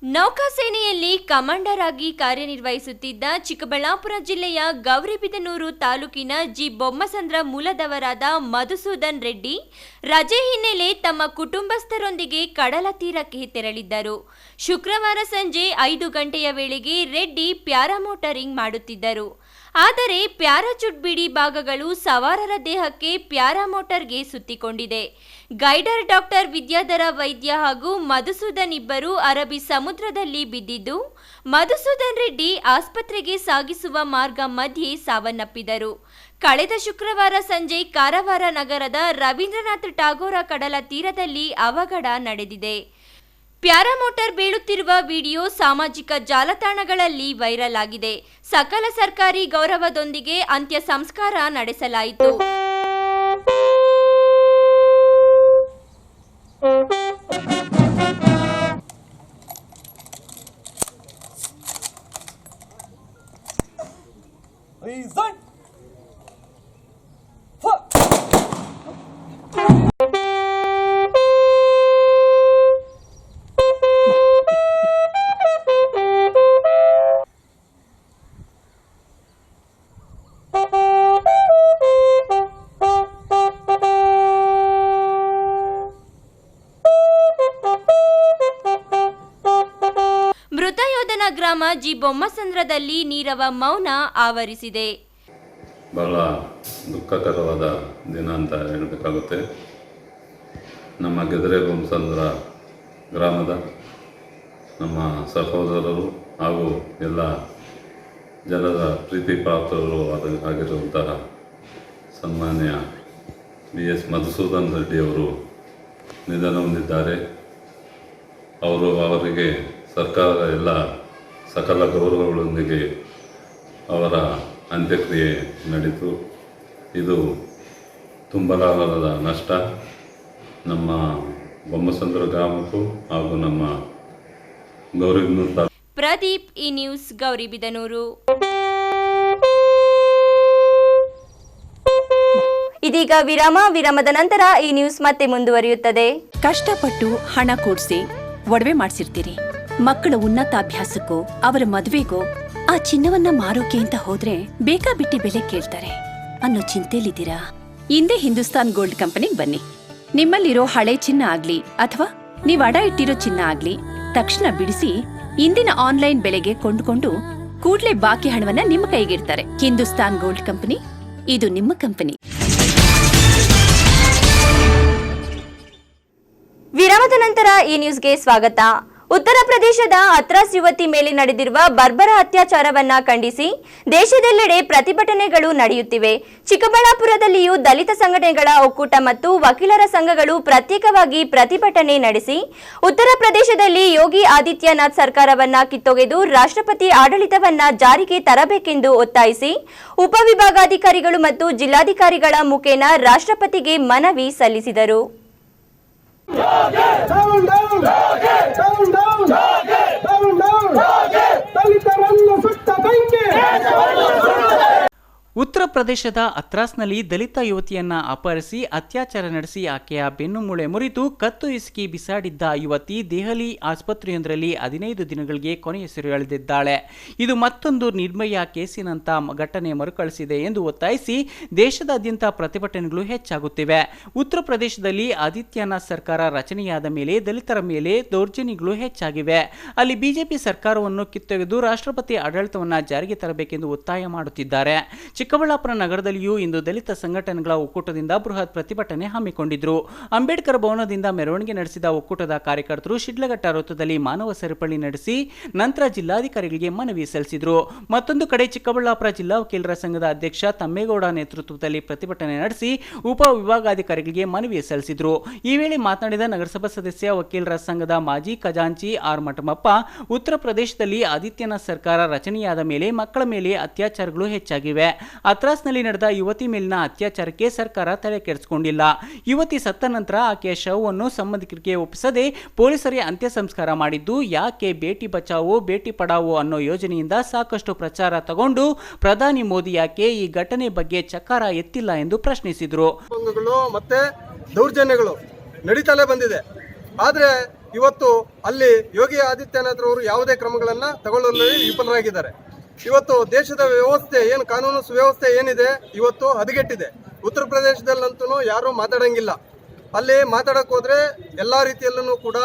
ನೌಕಾಸೇನೆಯಲ್ಲಿ ಕಮಾಂಡರ್ ಆಗಿ ಕಾರ್ಯನಿರ್ವಹಿಸುತ್ತಿದ್ದ ಚಿಕ್ಕಬಳ್ಳಾಪುರ ಜಿಲ್ಲೆಯ ಗೌರಿಬಿದನೂರು ತಾಲೂಕಿನ ಜಿ ಬೊಮ್ಮಸಂದ್ರ ಮೂಲದವರಾದ ಮಧುಸೂದನ್ ರೆಡ್ಡಿ ರಜೆ ಹಿನ್ನೆಲೆ ತಮ್ಮ ಕುಟುಂಬಸ್ಥರೊಂದಿಗೆ ಕಡಲ ತೀರಕ್ಕೆ ತೆರಳಿದ್ದರು. ಶುಕ್ರವಾರ ಸಂಜೆ 5 ಗಂಟೆಯ ವೇಳೆಗೆ ರೆಡ್ಡಿ ಪ್ಯಾರಾಮೋಟರಿಂಗ್ ಮಾಡುತ್ತಿದ್ದರು. ಆದರೆ ಪ್ಯಾರಾಚೂಟ್ ಬಿಡಿ ಭಾಗಗಳು ಸವಾರರ ದೇಹಕ್ಕೆ ಪ್ಯಾರಾಮೋಟರ್ಗೆ ಸುತ್ತಿಕೊಂಡಿದೆ. ಗೈಡರ್ ಡಾಕ್ಟರ್ ವಿದ್ಯಾಧರ ವೈದ್ಯ ಹಾಗೂ ಮಧುಸೂದನ್ ಇಬ್ಬರು ಅರಬ್ಬಿ ಸಮುದ್ರದಲ್ಲಿ ಬಿದ್ದಿದ್ದು ಮಧುಸೂದನ್ ರೆಡ್ಡಿ ಆಸ್ಪತ್ರೆಗೆ ಸಾಗಿಸುವ ಮಾರ್ಗ ಮಧ್ಯೆ ಸಾವನ್ನಪ್ಪಿದರು. ಕಳೆದ ಶುಕ್ರವಾರ ಸಂಜೆ ಕಾರವಾರ ನಗರದ ರವೀಂದ್ರನಾಥ್ ಟಾಗೋರ ಕಡಲ ತೀರದಲ್ಲಿ ಅವಘಡ ನಡೆದಿದೆ. ಪ್ಯಾರಾಮೋಟರ್ ಬೀಳುತ್ತಿರುವ ವಿಡಿಯೋ ಸಾಮಾಜಿಕ ಜಾಲತಾಣಗಳಲ್ಲಿ ವೈರಲ್ ಆಗಿದೆ. ಸಕಲ ಸರ್ಕಾರಿ ಗೌರವದೊಂದಿಗೆ ಅಂತ್ಯ ಸಂಸ್ಕಾರ ನಡೆಸಲಾಯಿತು. ಮೃತ ಯೋಧನ ಗ್ರಾಮ ಜಿ ಬೊಮ್ಮಸಂದ್ರದಲ್ಲಿ ನೀರವ ಮೌನ ಆವರಿಸಿದೆ. ಬಹಳ ದುಃಖಕರವಾದ ದಿನ ಅಂತ ಹೇಳಬೇಕಾಗುತ್ತೆ. ನಮ್ಮ ಗೆದರೆ ಬೊಮ್ಮಸಂದ್ರ ಗ್ರಾಮದ ನಮ್ಮ ಸಹೋದರರು ಹಾಗೂ ಎಲ್ಲ ಜನರ ಪ್ರೀತಿ ಪಾತ್ರರು ಆಗಿರುವಂತಹ ಸನ್ಮಾನ್ಯ BS ಮಧುಸೂದನ್ ರೆಡ್ಡಿಯವರು ನಿಧನ ಹೊಂದಿದ್ದಾರೆ. ಅವರಿಗೆ ಸರ್ಕಾರದ ಎಲ್ಲ ಸಕಲ ಗೌರವಗಳೊಂದಿಗೆ ಅವರ ಅಂತ್ಯಕ್ರಿಯೆ ನಡೆಯಿತು. ಇದು ತುಂಬಲಾರದ ನಷ್ಟ ನಮ್ಮ ಬೊಮ್ಮಸಂದ್ರ ಗ್ರಾಮಕ್ಕೂ ಹಾಗೂ ನಮ್ಮ ಗೌರಿಬಿದನೂರು. ಪ್ರದೀಪ್, ಈ ನ್ಯೂಸ್, ಗೌರಿಬಿದನೂರು. ಇದೀಗ ವಿರಾಮದ ನಂತರ ಈ ನ್ಯೂಸ್ ಮತ್ತೆ ಮುಂದುವರಿಯುತ್ತದೆ. ಕಷ್ಟಪಟ್ಟು ಹಣ ಕೂಡಿಸಿ ಒಡವೆ ಮಾಡಿಸಿರ್ತೀರಿ. ಮಕ್ಕಳ ಉನ್ನತಾಭ್ಯಾಸಕ್ಕೋ ಅವರ ಮದುವೆಗೋ ಆ ಚಿನ್ನವನ್ನ ಮಾರೋಕೆ ಅಂತ ಹೋದ್ರೆ ಬೇಕಾಬಿಟ್ಟಿ ಬೆಲೆ ಕೇಳ್ತಾರೆ ಅನ್ನೋ ಚಿಂತೆಲಿದ್ದೀರಾ? ಹಿಂದೆ ಹಿಂದೂಸ್ತಾನ್ ಗೋಲ್ಡ್ ಕಂಪನಿಗೆ ಬನ್ನಿ. ನಿಮ್ಮಲ್ಲಿರೋ ಹಳೆ ಚಿನ್ನ ಆಗ್ಲಿ ಅಥವಾ ನೀವ್ ಅಡ ಇಟ್ಟಿರೋ ಚಿನ್ನ ಆಗ್ಲಿ ತಕ್ಷಣ ಬಿಡಿಸಿ ಇಂದಿನ ಆನ್ಲೈನ್ ಬೆಲೆಗೆ ಕೊಂಡುಕೊಂಡು ಕೂಡ್ಲೆ ಬಾಕಿ ಹಣವನ್ನ ನಿಮ್ಮ ಕೈಗಿಡ್ತಾರೆ. ಹಿಂದೂಸ್ತಾನ್ ಗೋಲ್ಡ್ ಕಂಪನಿ, ಇದು ನಿಮ್ಮ ಕಂಪನಿ. ವಿರಾಮದ ನಂತರ ಈ ನ್ಯೂಸ್ಗೆ ಸ್ವಾಗತ. ಉತ್ತರ ಪ್ರದೇಶದ ಹತ್ರಾಸ್ ಯುವತಿ ಮೇಲೆ ನಡೆದಿರುವ ಬರ್ಬರ ಅತ್ಯಾಚಾರವನ್ನ ಖಂಡಿಸಿ ದೇಶದೆಲ್ಲೆಡೆ ಪ್ರತಿಭಟನೆಗಳು ನಡೆಯುತ್ತಿವೆ. ಚಿಕ್ಕಬಳ್ಳಾಪುರದಲ್ಲಿಯೂ ದಲಿತ ಸಂಘಟನೆಗಳ ಒಕ್ಕೂಟ ಮತ್ತು ವಕೀಲರ ಸಂಘಗಳು ಪ್ರತ್ಯೇಕವಾಗಿ ಪ್ರತಿಭಟನೆ ನಡೆಸಿ ಉತ್ತರ ಪ್ರದೇಶದಲ್ಲಿ ಯೋಗಿ ಆದಿತ್ಯನಾಥ್ ಸರ್ಕಾರವನ್ನ ಕಿತ್ತೊಗೆದು ರಾಷ್ಟ್ರಪತಿ ಆಡಳಿತವನ್ನ ಜಾರಿಗೆ ತರಬೇಕೆಂದು ಒತ್ತಾಯಿಸಿ ಉಪವಿಭಾಗಾಧಿಕಾರಿಗಳು ಮತ್ತು ಜಿಲ್ಲಾಧಿಕಾರಿಗಳ ಮುಖೇನ ರಾಷ್ಟ್ರಪತಿಗೆ ಮನವಿ ಸಲ್ಲಿಸಿದರು. ಉತ್ತರ ಪ್ರದೇಶದ ಹತ್ರಾಸ್ನಲ್ಲಿ ದಲಿತ ಯುವತಿಯನ್ನ ಅಪಹರಿಸಿ ಅತ್ಯಾಚಾರ ನಡೆಸಿ ಆಕೆಯ ಬೆನ್ನುಮೂಳೆ ಮುರಿದು ಕತ್ತು ಇಸುಕಿ ಬಿಸಾಡಿದ್ದ ಯುವತಿ ದೆಹಲಿ ಆಸ್ಪತ್ರೆಯೊಂದರಲ್ಲಿ 15 ದಿನಗಳಿಗೆ ಕೊನೆಯುಸಿರೆಳೆದಿದ್ದಾಳೆ. ಇದು ಮತ್ತೊಂದು ನಿರ್ಭಯ ಕೇಸಿನಂತ ಘಟನೆ ಮರುಕಳಿಸಿದೆ ಎಂದು ಒತ್ತಾಯಿಸಿ ದೇಶದಾದ್ಯಂತ ಪ್ರತಿಭಟನೆಗಳು ಹೆಚ್ಚಾಗುತ್ತಿವೆ. ಉತ್ತರ ಪ್ರದೇಶದಲ್ಲಿ ಆದಿತ್ಯನಾಥ್ ಸರ್ಕಾರ ರಚನೆಯಾದ ಮೇಲೆ ದಲಿತರ ಮೇಲೆ ದೌರ್ಜನ್ಯಗಳು ಹೆಚ್ಚಾಗಿವೆ. ಅಲ್ಲಿ ಬಿಜೆಪಿ ಸರ್ಕಾರವನ್ನು ಕಿತ್ತೊಗೆದು ರಾಷ್ಟ್ರಪತಿ ಆಡಳಿತವನ್ನು ಜಾರಿಗೆ ತರಬೇಕೆಂದು ಒತ್ತಾಯ ಮಾಡುತ್ತಿದ್ದಾರೆ. ಚಿಕ್ಕಬಳ್ಳಾಪುರ ನಗರದಲ್ಲಿಯೂ ಇಂದು ದಲಿತ ಸಂಘಟನೆಗಳ ಒಕ್ಕೂಟದಿಂದ ಬೃಹತ್ ಪ್ರತಿಭಟನೆ ಹಮ್ಮಿಕೊಂಡಿದ್ರು. ಅಂಬೇಡ್ಕರ್ ಭವನದಿಂದ ಮೆರವಣಿಗೆ ನಡೆಸಿದ ಒಕ್ಕೂಟದ ಕಾರ್ಯಕರ್ತರು ಶಿಡ್ಲಘಟ್ಟ ವೃತ್ತದಲ್ಲಿ ಮಾನವ ಸರಪಳಿ ನಡೆಸಿ ನಂತರ ಜಿಲ್ಲಾಧಿಕಾರಿಗಳಿಗೆ ಮನವಿ ಸಲ್ಲಿಸಿದರು. ಮತ್ತೊಂದು ಕಡೆ ಚಿಕ್ಕಬಳ್ಳಾಪುರ ಜಿಲ್ಲಾ ವಕೀಲರ ಸಂಘದ ಅಧ್ಯಕ್ಷ ತಮ್ಮೇಗೌಡ ನೇತೃತ್ವದಲ್ಲಿ ಪ್ರತಿಭಟನೆ ನಡೆಸಿ ಉಪ ವಿಭಾಗಾಧಿಕಾರಿಗಳಿಗೆ ಮನವಿ ಸಲ್ಲಿಸಿದರು. ಈ ವೇಳೆ ಮಾತನಾಡಿದ ನಗರಸಭಾ ಸದಸ್ಯ ವಕೀಲರ ಸಂಘದ ಮಾಜಿ ಖಜಾಂಚಿ ಆರ್ ಮಠಮಪ್ಪ, ಉತ್ತರ ಪ್ರದೇಶದಲ್ಲಿ ಆದಿತ್ಯನಾಥ್ ಸರ್ಕಾರ ರಚನೆಯಾದ ಮೇಲೆ ಮಕ್ಕಳ ಮೇಲೆ ಅತ್ಯಾಚಾರಗಳು ಹೆಚ್ಚಾಗಿವೆ. ಹತ್ರಾಸ್ನಲ್ಲಿ ನಡೆದ ಯುವತಿ ಮೇಲಿನ ಅತ್ಯಾಚಾರಕ್ಕೆ ಸರ್ಕಾರ ತಲೆ ಕೆಡಿಸಿಕೊಂಡಿಲ್ಲ. ಯುವತಿ ಸತ್ತ ನಂತರ ಆಕೆಯ ಶವವನ್ನು ಸಂಬಂಧಿಕರಿಗೆ ಒಪ್ಪಿಸದೆ ಪೊಲೀಸರೇ ಅಂತ್ಯ ಸಂಸ್ಕಾರ ಮಾಡಿದ್ದು ಯಾಕೆ ಬೇಟಿ ಬಚಾವೋ ಬೇಟಿ ಪಡಾವೋ ಅನ್ನೋ ಯೋಜನೆಯಿಂದ ಸಾಕಷ್ಟು ಪ್ರಚಾರ ತಗೊಂಡು ಪ್ರಧಾನಿ ಮೋದಿ ಯಾಕೆ ಈ ಘಟನೆ ಬಗ್ಗೆ ಚಕಾರ ಎತ್ತಿಲ್ಲ ಎಂದು ಪ್ರಶ್ನಿಸಿದರು. ಮತ್ತೆ ದೌರ್ಜನ್ಯಗಳು ನಡೀತಲೇ ಬಂದಿದೆ. ಆದ್ರೆ ಇವತ್ತು ಅಲ್ಲಿ ಯೋಗಿ ಆದಿತ್ಯನಾಥ್ ಅವರು ಯಾವುದೇ ಕ್ರಮಗಳನ್ನ ತಗೊಳ್ಳಲು ವಿಫಲರಾಗಿದ್ದಾರೆ. ಇವತ್ತು ದೇಶದ ವ್ಯವಸ್ಥೆ ಏನು ಕಾನೂನು ಸುವ್ಯವಸ್ಥೆ ಏನಿದೆ ಇವತ್ತು ಹದಗೆಟ್ಟಿದೆ. ಉತ್ತರ ಪ್ರದೇಶದಲ್ಲಂತೂ ಯಾರು ಮಾತಾಡಂಗಿಲ್ಲ. ಅಲ್ಲಿ ಮಾತಾಡಕ್ ಹೋದ್ರೆ ಎಲ್ಲಾ ರೀತಿಯಲ್ಲೂ ಕೂಡ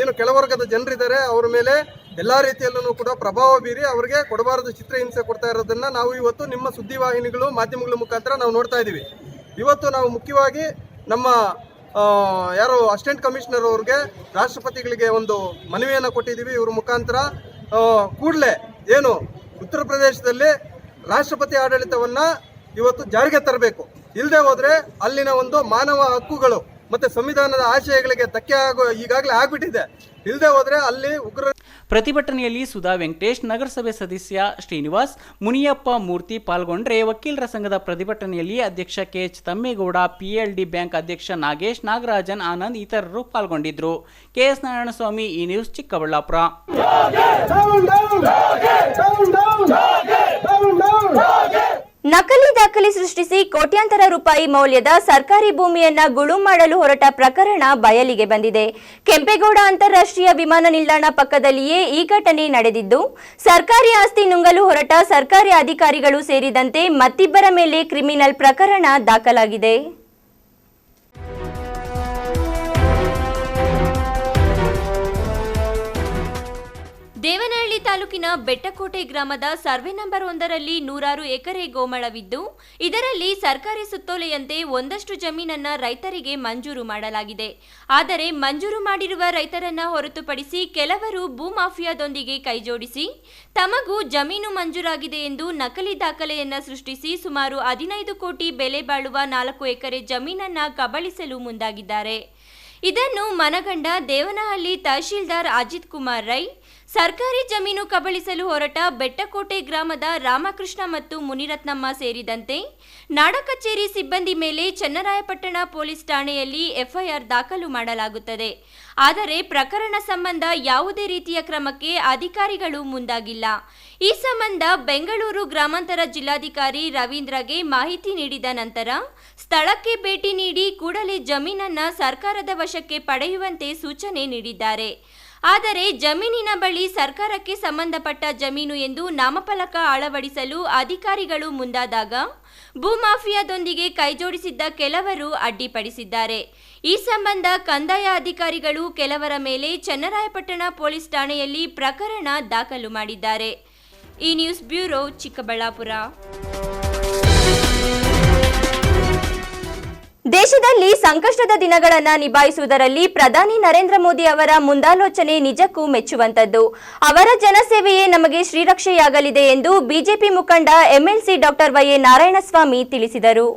ಏನು ಕೆಳವರ್ಗದ ಜನರಿದ್ದಾರೆ ಅವರ ಮೇಲೆ ಎಲ್ಲಾ ರೀತಿಯಲ್ಲೂ ಕೂಡ ಪ್ರಭಾವ ಬೀರಿ ಅವರಿಗೆ ಕೊಡಬಾರದು ಚಿತ್ರಹಿಂಸೆ ಕೊಡ್ತಾ ಇರೋದನ್ನ ನಾವು ಇವತ್ತು ನಿಮ್ಮ ಸುದ್ದಿವಾಹಿನಿಗಳು ಮಾಧ್ಯಮಗಳ ಮುಖಾಂತರ ನಾವು ನೋಡ್ತಾ ಇದ್ದೀವಿ. ಇವತ್ತು ನಾವು ಮುಖ್ಯವಾಗಿ ನಮ್ಮ ಯಾರು ಅಸಿಸ್ಟೆಂಟ್ ಕಮಿಷನರ್ ಅವ್ರಿಗೆ ರಾಷ್ಟ್ರಪತಿಗಳಿಗೆ ಒಂದು ಮನವಿಯನ್ನು ಕೊಟ್ಟಿದ್ದೀವಿ. ಇವ್ರ ಮುಖಾಂತರ ಕೂಡಲೇ ಏನು ಉತ್ತರ ಪ್ರದೇಶದಲ್ಲಿ ರಾಷ್ಟ್ರಪತಿ ಆಡಳಿತವನ್ನ ಇವತ್ತು ಜಾರಿಗೆ ತರಬೇಕು. ಇಲ್ಲದೆ ಹೋದ್ರೆ ಅಲ್ಲಿನ ಒಂದು ಮಾನವ ಹಕ್ಕುಗಳು ಮತ್ತೆ ಸಂವಿಧಾನದ ಆಶಯಗಳಿಗೆ ಧಕ್ಕೆ ಈಗಾಗಲೇ ಆಗ್ಬಿಟ್ಟಿದೆ. ಇಲ್ಲದೆ ಹೋದ್ರೆ ಅಲ್ಲಿ ಉಗ್ರ ಪ್ರತಿಭಟನೆಯಲ್ಲಿ ಸುಧಾ ವೆಂಕಟೇಶ್, ನಗರಸಭೆ ಸದಸ್ಯ ಶ್ರೀನಿವಾಸ್, ಮುನಿಯಪ್ಪ ಮೂರ್ತಿ ಪಾಲ್ಗೊಂಡ್ರೆ ವಕೀಲರ ಸಂಘದ ಪ್ರತಿಭಟನೆಯಲ್ಲಿ ಅಧ್ಯಕ್ಷ ಕೆಎಚ್ ತಮ್ಮೇಗೌಡ, ಪಿಎಲ್ಡಿ ಬ್ಯಾಂಕ್ ಅಧ್ಯಕ್ಷ ನಾಗೇಶ್, ನಾಗರಾಜನ್, ಆನಂದ್ ಇತರರು ಪಾಲ್ಗೊಂಡಿದ್ರು. ಕೆಎಸ್ ನಾರಾಯಣಸ್ವಾಮಿ, ಈ ನ್ಯೂಸ್, ಚಿಕ್ಕಬಳ್ಳಾಪುರ. ನಕಲಿ ದಾಖಲೆ ಸೃಷ್ಟಿಸಿ ಕೋಟ್ಯಾಂತರ ರೂಪಾಯಿ ಮೌಲ್ಯದ ಸರ್ಕಾರಿ ಭೂಮಿಯನ್ನ ಗುಳುಂ ಮಾಡಲು ಹೊರಟ ಪ್ರಕರಣ ಬಯಲಿಗೆ ಬಂದಿದೆ. ಕೆಂಪೇಗೌಡ ಅಂತಾರಾಷ್ಟ್ರೀಯ ವಿಮಾನ ನಿಲ್ದಾಣ ಪಕ್ಕದಲ್ಲಿಯೇ ಈ ಘಟನೆ ನಡೆದಿದ್ದು, ಸರ್ಕಾರಿ ಆಸ್ತಿ ನುಂಗಲು ಹೊರಟ ಸರ್ಕಾರಿ ಅಧಿಕಾರಿಗಳು ಸೇರಿದಂತೆ ಮತ್ತಿಬ್ಬರ ಮೇಲೆ ಕ್ರಿಮಿನಲ್ ಪ್ರಕರಣ ದಾಖಲಾಗಿದೆ. ದೇವನಹಳ್ಳಿ ತಾಲೂಕಿನ ಬೆಟ್ಟಕೋಟೆ ಗ್ರಾಮದ ಸರ್ವೆ ನಂಬರ್ 1ರಲ್ಲಿ 100 ಎಕರೆ ಗೋಮಾಳವಿದ್ದು, ಇದರಲ್ಲಿ ಸರ್ಕಾರಿ ಸುತ್ತೋಲೆಯಂತೆ ಒಂದಷ್ಟು ಜಮೀನನ್ನ ರೈತರಿಗೆ ಮಂಜೂರು ಮಾಡಲಾಗಿದೆ. ಆದರೆ ಮಂಜೂರು ಮಾಡಿರುವ ರೈತರನ್ನ ಹೊರತುಪಡಿಸಿ ಕೆಲವರು ಭೂಮಾಫಿಯಾದೊಂದಿಗೆ ಕೈಜೋಡಿಸಿ ತಮಗೂ ಜಮೀನು ಮಂಜೂರಾಗಿದೆ ಎಂದು ನಕಲಿ ದಾಖಲೆಯನ್ನ ಸೃಷ್ಟಿಸಿ ಸುಮಾರು 15 ಕೋಟಿ ಬೆಲೆ ಬಾಳುವ 4 ಎಕರೆ ಜಮೀನನ್ನ ಕಬಳಿಸಲು ಮುಂದಾಗಿದ್ದಾರೆ. ಇದನ್ನು ಮನಗಂಡ ದೇವನಹಳ್ಳಿ ತಹಶೀಲ್ದಾರ್ ಅಜಿತ್ ಕುಮಾರ್ ರೈ ಸರ್ಕಾರಿ ಜಮೀನು ಕಬಳಿಸಲು ಹೊರಟ ಬೆಟ್ಟಕೋಟೆ ಗ್ರಾಮದ ರಾಮಕೃಷ್ಣ ಮತ್ತು ಮುನಿರತ್ನಮ್ಮ ಸೇರಿದಂತೆ ನಾಡ ಕಚೇರಿ ಸಿಬ್ಬಂದಿ ಮೇಲೆ ಚನ್ನರಾಯಪಟ್ಟಣ ಪೊಲೀಸ್ ಠಾಣೆಯಲ್ಲಿ ಎಫ್ಐಆರ್ ದಾಖಲು ಮಾಡಲಾಗುತ್ತದೆ. ಆದರೆ ಪ್ರಕರಣ ಸಂಬಂಧ ಯಾವುದೇ ರೀತಿಯ ಕ್ರಮಕ್ಕೆ ಅಧಿಕಾರಿಗಳು ಮುಂದಾಗಿಲ್ಲ. ಈ ಸಂಬಂಧ ಬೆಂಗಳೂರು ಗ್ರಾಮಾಂತರ ಜಿಲ್ಲಾಧಿಕಾರಿ ರವೀಂದ್ರಗೆ ಮಾಹಿತಿ ನೀಡಿದ ನಂತರ ಸ್ಥಳಕ್ಕೆ ಭೇಟಿ ನೀಡಿ ಕೂಡಲೇ ಜಮೀನನ್ನ ಸರ್ಕಾರದ ವಶಕ್ಕೆ ಪಡೆಯುವಂತೆ ಸೂಚನೆ ನೀಡಿದ್ದಾರೆ. ಆದರೆ ಜಮೀನಿನ ಬಳಿ ಸರ್ಕಾರಕ್ಕೆ ಸಂಬಂಧಪಟ್ಟ ಜಮೀನು ಎಂದು ನಾಮಫಲಕ ಅಳವಡಿಸಲು ಅಧಿಕಾರಿಗಳು ಮುಂದಾದಾಗ ಭೂಮಾಫಿಯಾದೊಂದಿಗೆ ಕೈಜೋಡಿಸಿದ್ದ ಕೆಲವರು ಅಡ್ಡಿಪಡಿಸಿದ್ದಾರೆ. ಈ ಸಂಬಂಧ ಕಂದಾಯ ಅಧಿಕಾರಿಗಳು ಕೆಲವರ ಮೇಲೆ ಚನ್ನರಾಯಪಟ್ಟಣ ಪೊಲೀಸ್ ಠಾಣೆಯಲ್ಲಿ ಪ್ರಕರಣ ದಾಖಲು ಮಾಡಿದ್ದಾರೆ. ಈ ನ್ಯೂಸ್ ಬ್ಯೂರೋ, ಚಿಕ್ಕಬಳ್ಳಾಪುರ. ದೇಶದಲ್ಲಿ ಸಂಕಷ್ಟದ ದಿನಗಳನ್ನು ನಿಭಾಯಿಸುವುದರಲ್ಲಿ ಪ್ರಧಾನಿ ನರೇಂದ್ರ ಮೋದಿ ಅವರ ಮುಂದಾಲೋಚನೆ ನಿಜಕ್ಕೂ ಮೆಚ್ಚುವಂತದ್ದು. ಅವರ ಜನಸೇವೆಯೇ ನಮಗೆ ಶ್ರೀರಕ್ಷೆಯಾಗಲಿದೆ ಎಂದು ಬಿಜೆಪಿ ಮುಖಂಡ MLC doctor Y A Narayanaswamy ತಿಳಿಸಿದರು.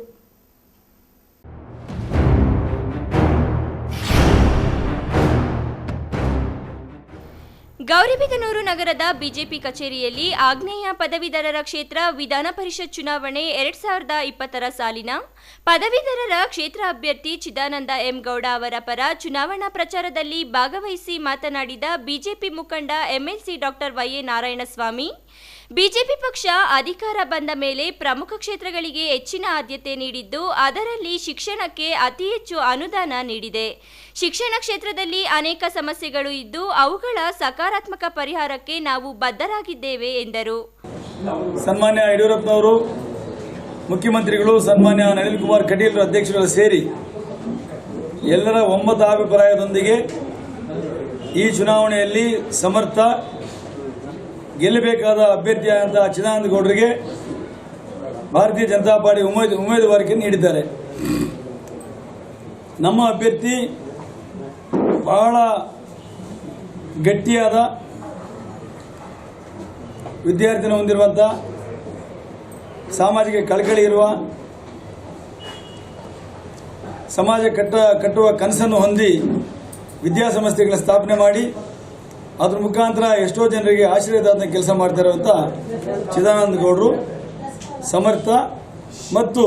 ಗೌರಿಬಿದನೂರು ನಗರದ ಬಿಜೆಪಿ ಕಚೇರಿಯಲ್ಲಿ ಆಗ್ನೇಯ ಪದವೀಧರರ ಕ್ಷೇತ್ರ ವಿಧಾನ ಪರಿಷತ್ ಚುನಾವಣೆ 2020 ಸಾಲಿನ ಪದವೀಧರರ ಕ್ಷೇತ್ರ ಅಭ್ಯರ್ಥಿ ಚಿದಾನಂದ ಎಂ ಗೌಡ ಅವರ ಪರ ಚುನಾವಣಾ ಪ್ರಚಾರದಲ್ಲಿ ಭಾಗವಹಿಸಿ ಮಾತನಾಡಿದ ಬಿಜೆಪಿ ಮುಖಂಡ MLC doctor Y A Narayanaswamy, BJP ಪಕ್ಷ ಅಧಿಕಾರ ಬಂದ ಮೇಲೆ ಪ್ರಮುಖ ಕ್ಷೇತ್ರಗಳಿಗೆ ಹೆಚ್ಚಿನ ಆದ್ಯತೆ ನೀಡಿದ್ದು, ಅದರಲ್ಲಿ ಶಿಕ್ಷಣಕ್ಕೆ ಅತಿ ಹೆಚ್ಚು ಅನುದಾನ ನೀಡಿದೆ. ಶಿಕ್ಷಣ ಕ್ಷೇತ್ರದಲ್ಲಿ ಅನೇಕ ಸಮಸ್ಯೆಗಳು ಇದ್ದು ಅವುಗಳ ಸಕಾರಾತ್ಮಕ ಪರಿಹಾರಕ್ಕೆ ನಾವು ಬದ್ಧರಾಗಿದ್ದೇವೆ ಎಂದರು. ಸನ್ಮಾನ್ಯ ಯಡಿಯೂರಪ್ಪನವರು, ಮುಖ್ಯಮಂತ್ರಿಗಳು, ಸನ್ಮಾನ್ಯ ನಳಿನ್ ಕುಮಾರ್ ಕಟೀಲ್ ಅಧ್ಯಕ್ಷರು ಸೇರಿ ಎಲ್ಲರ ಒಮ್ಮತ ಅಭಿಪ್ರಾಯದೊಂದಿಗೆ ಈ ಚುನಾವಣೆಯಲ್ಲಿ ಸಮರ್ಥ ಗೆಲ್ಲಬೇಕಾದ ಅಭ್ಯರ್ಥಿಯಾದಂತಹ ಚಿದಾನಂದ ಗೌಡರಿಗೆ ಭಾರತೀಯ ಜನತಾ ಪಾರ್ಟಿ ಉಮೇದುವಾರಿಕೆ ನೀಡಿದ್ದಾರೆ. ನಮ್ಮ ಅಭ್ಯರ್ಥಿ ಬಹಳ ಗಟ್ಟಿಯಾದ ವಿದ್ಯಾರ್ಥಿನ ಹೊಂದಿರುವಂಥ, ಸಾಮಾಜಿಕ ಕಳಕಳಿ ಇರುವ, ಸಮಾಜ ಕಟ್ಟುವ ಕನಸನ್ನು ಹೊಂದಿ ವಿದ್ಯಾಸಂಸ್ಥೆಗಳ ಸ್ಥಾಪನೆ ಮಾಡಿ ಅದ್ರ ಮುಖಾಂತರ ಎಷ್ಟೋ ಜನರಿಗೆ ಆಶ್ರಯದಾತ ಕೆಲಸ ಮಾಡ್ತಾ ಇರುವಂಥ ಚಿದಾನಂದ ಗೌಡರು ಸಮರ್ಥ ಮತ್ತು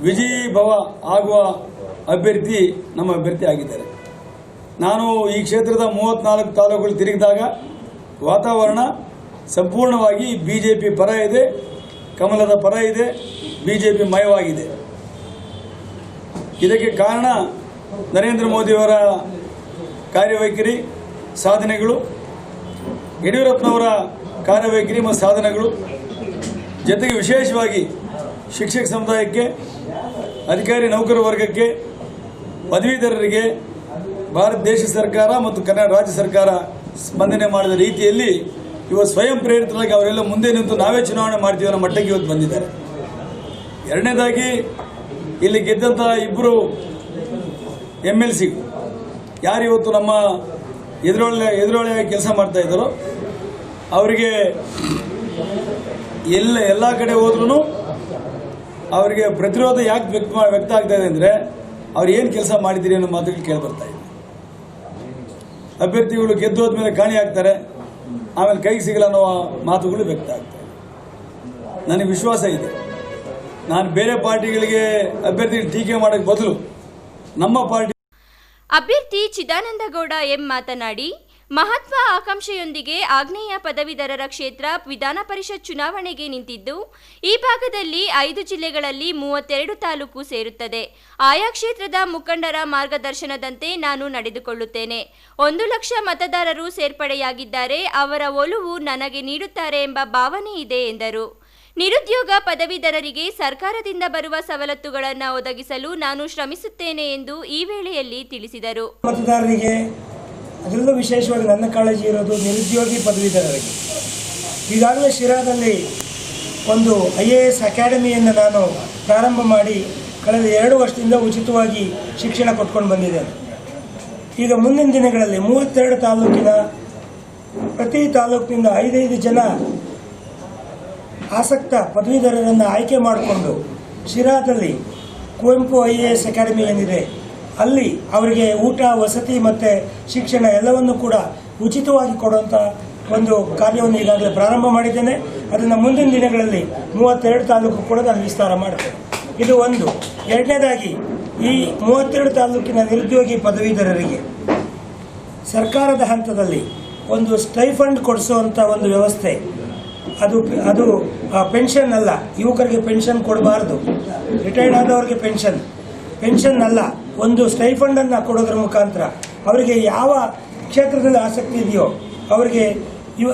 ವಿಜಯೀಭವ ಆಗುವ ಅಭ್ಯರ್ಥಿ ನಮ್ಮ ಅಭ್ಯರ್ಥಿ ಆಗಿದ್ದಾರೆ. ನಾನು ಈ ಕ್ಷೇತ್ರದ 34 ತಾಲೂಕುಗಳು ತಿರುಗಿದಾಗ ವಾತಾವರಣ ಸಂಪೂರ್ಣವಾಗಿ ಬಿಜೆಪಿ ಪರ ಇದೆ, ಕಮಲದ ಪರ ಇದೆ, ಬಿಜೆಪಿ ಮಯವಾಗಿದೆ. ಇದಕ್ಕೆ ಕಾರಣ ನರೇಂದ್ರ ಮೋದಿಯವರ ಕಾರ್ಯವೈಖರಿ, ಸಾಧನೆಗಳು, ಯಡಿಯೂರಪ್ಪನವರ ಕಾರ್ಯವೈಖರಿ ಮತ್ತು ಸಾಧನೆಗಳು, ಜೊತೆಗೆ ವಿಶೇಷವಾಗಿ ಶಿಕ್ಷಕ ಸಮುದಾಯಕ್ಕೆ, ಅಧಿಕಾರಿ ನೌಕರ ವರ್ಗಕ್ಕೆ, ಪದವೀಧರರಿಗೆ ಭಾರತ ದೇಶ ಸರ್ಕಾರ ಮತ್ತು ಕರ್ನಾಟಕ ರಾಜ್ಯ ಸರ್ಕಾರ ಸ್ಪಂದನೆ ಮಾಡಿದ ರೀತಿಯಲ್ಲಿ ಇವತ್ತು ಸ್ವಯಂ ಪ್ರೇರಿತರಾಗಿ ಅವರೆಲ್ಲ ಮುಂದೆ ನಿಂತು ನಾವೇ ಚುನಾವಣೆ ಮಾಡ್ತೀವಿ ಅನ್ನೋ ಮಟ್ಟಕ್ಕೆ ಇವತ್ತು ಬಂದಿದ್ದಾರೆ. ಎರಡನೇದಾಗಿ ಇಲ್ಲಿ ಗೆದ್ದಂಥ ಇಬ್ಬರು MLC ಯಾರು ಇವತ್ತು ನಮ್ಮ ಎದುರೊಳೆಯಾಗಿ ಕೆಲಸ ಮಾಡ್ತಾ ಇದ್ದಾರೋ ಅವರಿಗೆ ಎಲ್ಲ ಕಡೆ ಹೋದ್ರೂ ಅವರಿಗೆ ಪ್ರತಿರೋಧ ಯಾಕೆ ವ್ಯಕ್ತ ಆಗ್ತಾ ಇದೆ ಅಂದರೆ ಅವ್ರು ಏನು ಕೆಲಸ ಮಾಡಿದ್ದೀರಿ ಅನ್ನೋ ಮಾತುಗಳು ಕೇಳಿಬರ್ತಾ ಇದೆ. ಅಭ್ಯರ್ಥಿಗಳು ಗೆದ್ದೋದ್ಮೇಲೆ ಕಾಣಿ ಆಗ್ತಾರೆ, ಆಮೇಲೆ ಕೈಗೆ ಸಿಗಲ್ಲ ಅನ್ನೋ ಮಾತುಗಳು ವ್ಯಕ್ತ ಆಗ್ತವೆ. ನನಗೆ ವಿಶ್ವಾಸ ಇದೆ, ನಾನು ಬೇರೆ ಪಾರ್ಟಿಗಳಿಗೆ ಅಭ್ಯರ್ಥಿ ಟೀಕೆ ಮಾಡೋಕ್ಕೆ ಬದಲು ನಮ್ಮ ಪಾರ್ಟಿ ಅಭ್ಯರ್ಥಿ ಚಿದಾನಂದ ಗೌಡ ಎಂ ಮಾತನಾಡಿ, ಮಹತ್ವ ಆಕಾಂಕ್ಷೆಯೊಂದಿಗೆ ಆಗ್ನೇಯ ಪದವೀಧರರ ಕ್ಷೇತ್ರ ವಿಧಾನ ಪರಿಷತ್ ಚುನಾವಣೆಗೆ ನಿಂತಿದ್ದು, ಈ ಭಾಗದಲ್ಲಿ 5 ಜಿಲ್ಲೆಗಳಲ್ಲಿ 32 ತಾಲೂಕು ಸೇರುತ್ತದೆ. ಆಯಾ ಕ್ಷೇತ್ರದ ಮುಖಂಡರ ಮಾರ್ಗದರ್ಶನದಂತೆ ನಾನು ನಡೆದುಕೊಳ್ಳುತ್ತೇನೆ. 1 ಲಕ್ಷ ಮತದಾರರು ಸೇರ್ಪಡೆಯಾಗಿದ್ದಾರೆ, ಅವರ ಒಲವು ನನಗೆ ನೀಡುತ್ತಾರೆ ಎಂಬ ಭಾವನೆ ಇದೆ ಎಂದರು. ನಿರುದ್ಯೋಗ ಪದವೀಧರರಿಗೆ ಸರ್ಕಾರದಿಂದ ಬರುವ ಸವಲತ್ತುಗಳನ್ನು ಒದಗಿಸಲು ನಾನು ಶ್ರಮಿಸುತ್ತೇನೆ ಎಂದು ಈ ವೇಳೆಯಲ್ಲಿ ತಿಳಿಸಿದರು. ಮತದಾರರಿಗೆ ಅದರಲ್ಲೂ ವಿಶೇಷವಾಗಿ ನನ್ನ ಕಾಳಜಿ ಇರೋದು ನಿರುದ್ಯೋಗಿ ಪದವೀಧರರಿಗೆ. ಈಗಾಗಲೇ ಶಿರಾದಲ್ಲಿ ಒಂದು IAS ಅಕಾಡೆಮಿಯನ್ನು ನಾನು ಪ್ರಾರಂಭ ಮಾಡಿ ಕಳೆದ 2 ವರ್ಷದಿಂದ ಉಚಿತವಾಗಿ ಶಿಕ್ಷಣ ಕೊಟ್ಕೊಂಡು ಬಂದಿದ್ದೇನೆ. ಈಗ ಮುಂದಿನ ದಿನಗಳಲ್ಲಿ 32 ತಾಲೂಕಿನ ಪ್ರತಿ ತಾಲೂಕಿನಿಂದ 5 ಜನ ಆಸಕ್ತ ಪದವೀಧರರನ್ನು ಆಯ್ಕೆ ಮಾಡಿಕೊಂಡು ಶಿರಾದಲ್ಲಿ ಕುವೆಂಪು IAS ಅಕಾಡೆಮಿ ಏನಿದೆ ಅಲ್ಲಿ ಅವರಿಗೆ ಊಟ, ವಸತಿ ಮತ್ತು ಶಿಕ್ಷಣ ಎಲ್ಲವನ್ನು ಕೂಡ ಉಚಿತವಾಗಿ ಕೊಡುವಂಥ ಒಂದು ಕಾರ್ಯವನ್ನು ಈಗಾಗಲೇ ಪ್ರಾರಂಭ ಮಾಡಿದ್ದೇನೆ. ಅದನ್ನು ಮುಂದಿನ ದಿನಗಳಲ್ಲಿ 32 ತಾಲೂಕು ಕೂಡ ನಾನು ವಿಸ್ತಾರ ಮಾಡ್ತೇನೆ. ಇದು ಒಂದು. ಎರಡನೇದಾಗಿ ಈ 32 ತಾಲೂಕಿನ ನಿರುದ್ಯೋಗಿ ಪದವೀಧರರಿಗೆ ಸರ್ಕಾರದ ಹಂತದಲ್ಲಿ ಒಂದು ಸ್ಟೈಫಂಡ್ ಕೊಡಿಸುವಂಥ ಒಂದು ವ್ಯವಸ್ಥೆ, ಅದು ಪೆನ್ಷನ್ ಅಲ್ಲ, ಯುವಕರಿಗೆ ಪೆನ್ಷನ್ ಕೊಡಬಾರ್ದು, ರಿಟೈರ್ಡ್ ಆದವರಿಗೆ ಪೆನ್ಷನ್ ಅಲ್ಲ, ಒಂದು ಸ್ಟೈಫಂಡನ್ನು ಕೊಡೋದ್ರ ಮುಖಾಂತರ ಅವರಿಗೆ ಯಾವ ಕ್ಷೇತ್ರದಲ್ಲಿ ಆಸಕ್ತಿ ಇದೆಯೋ ಅವರಿಗೆ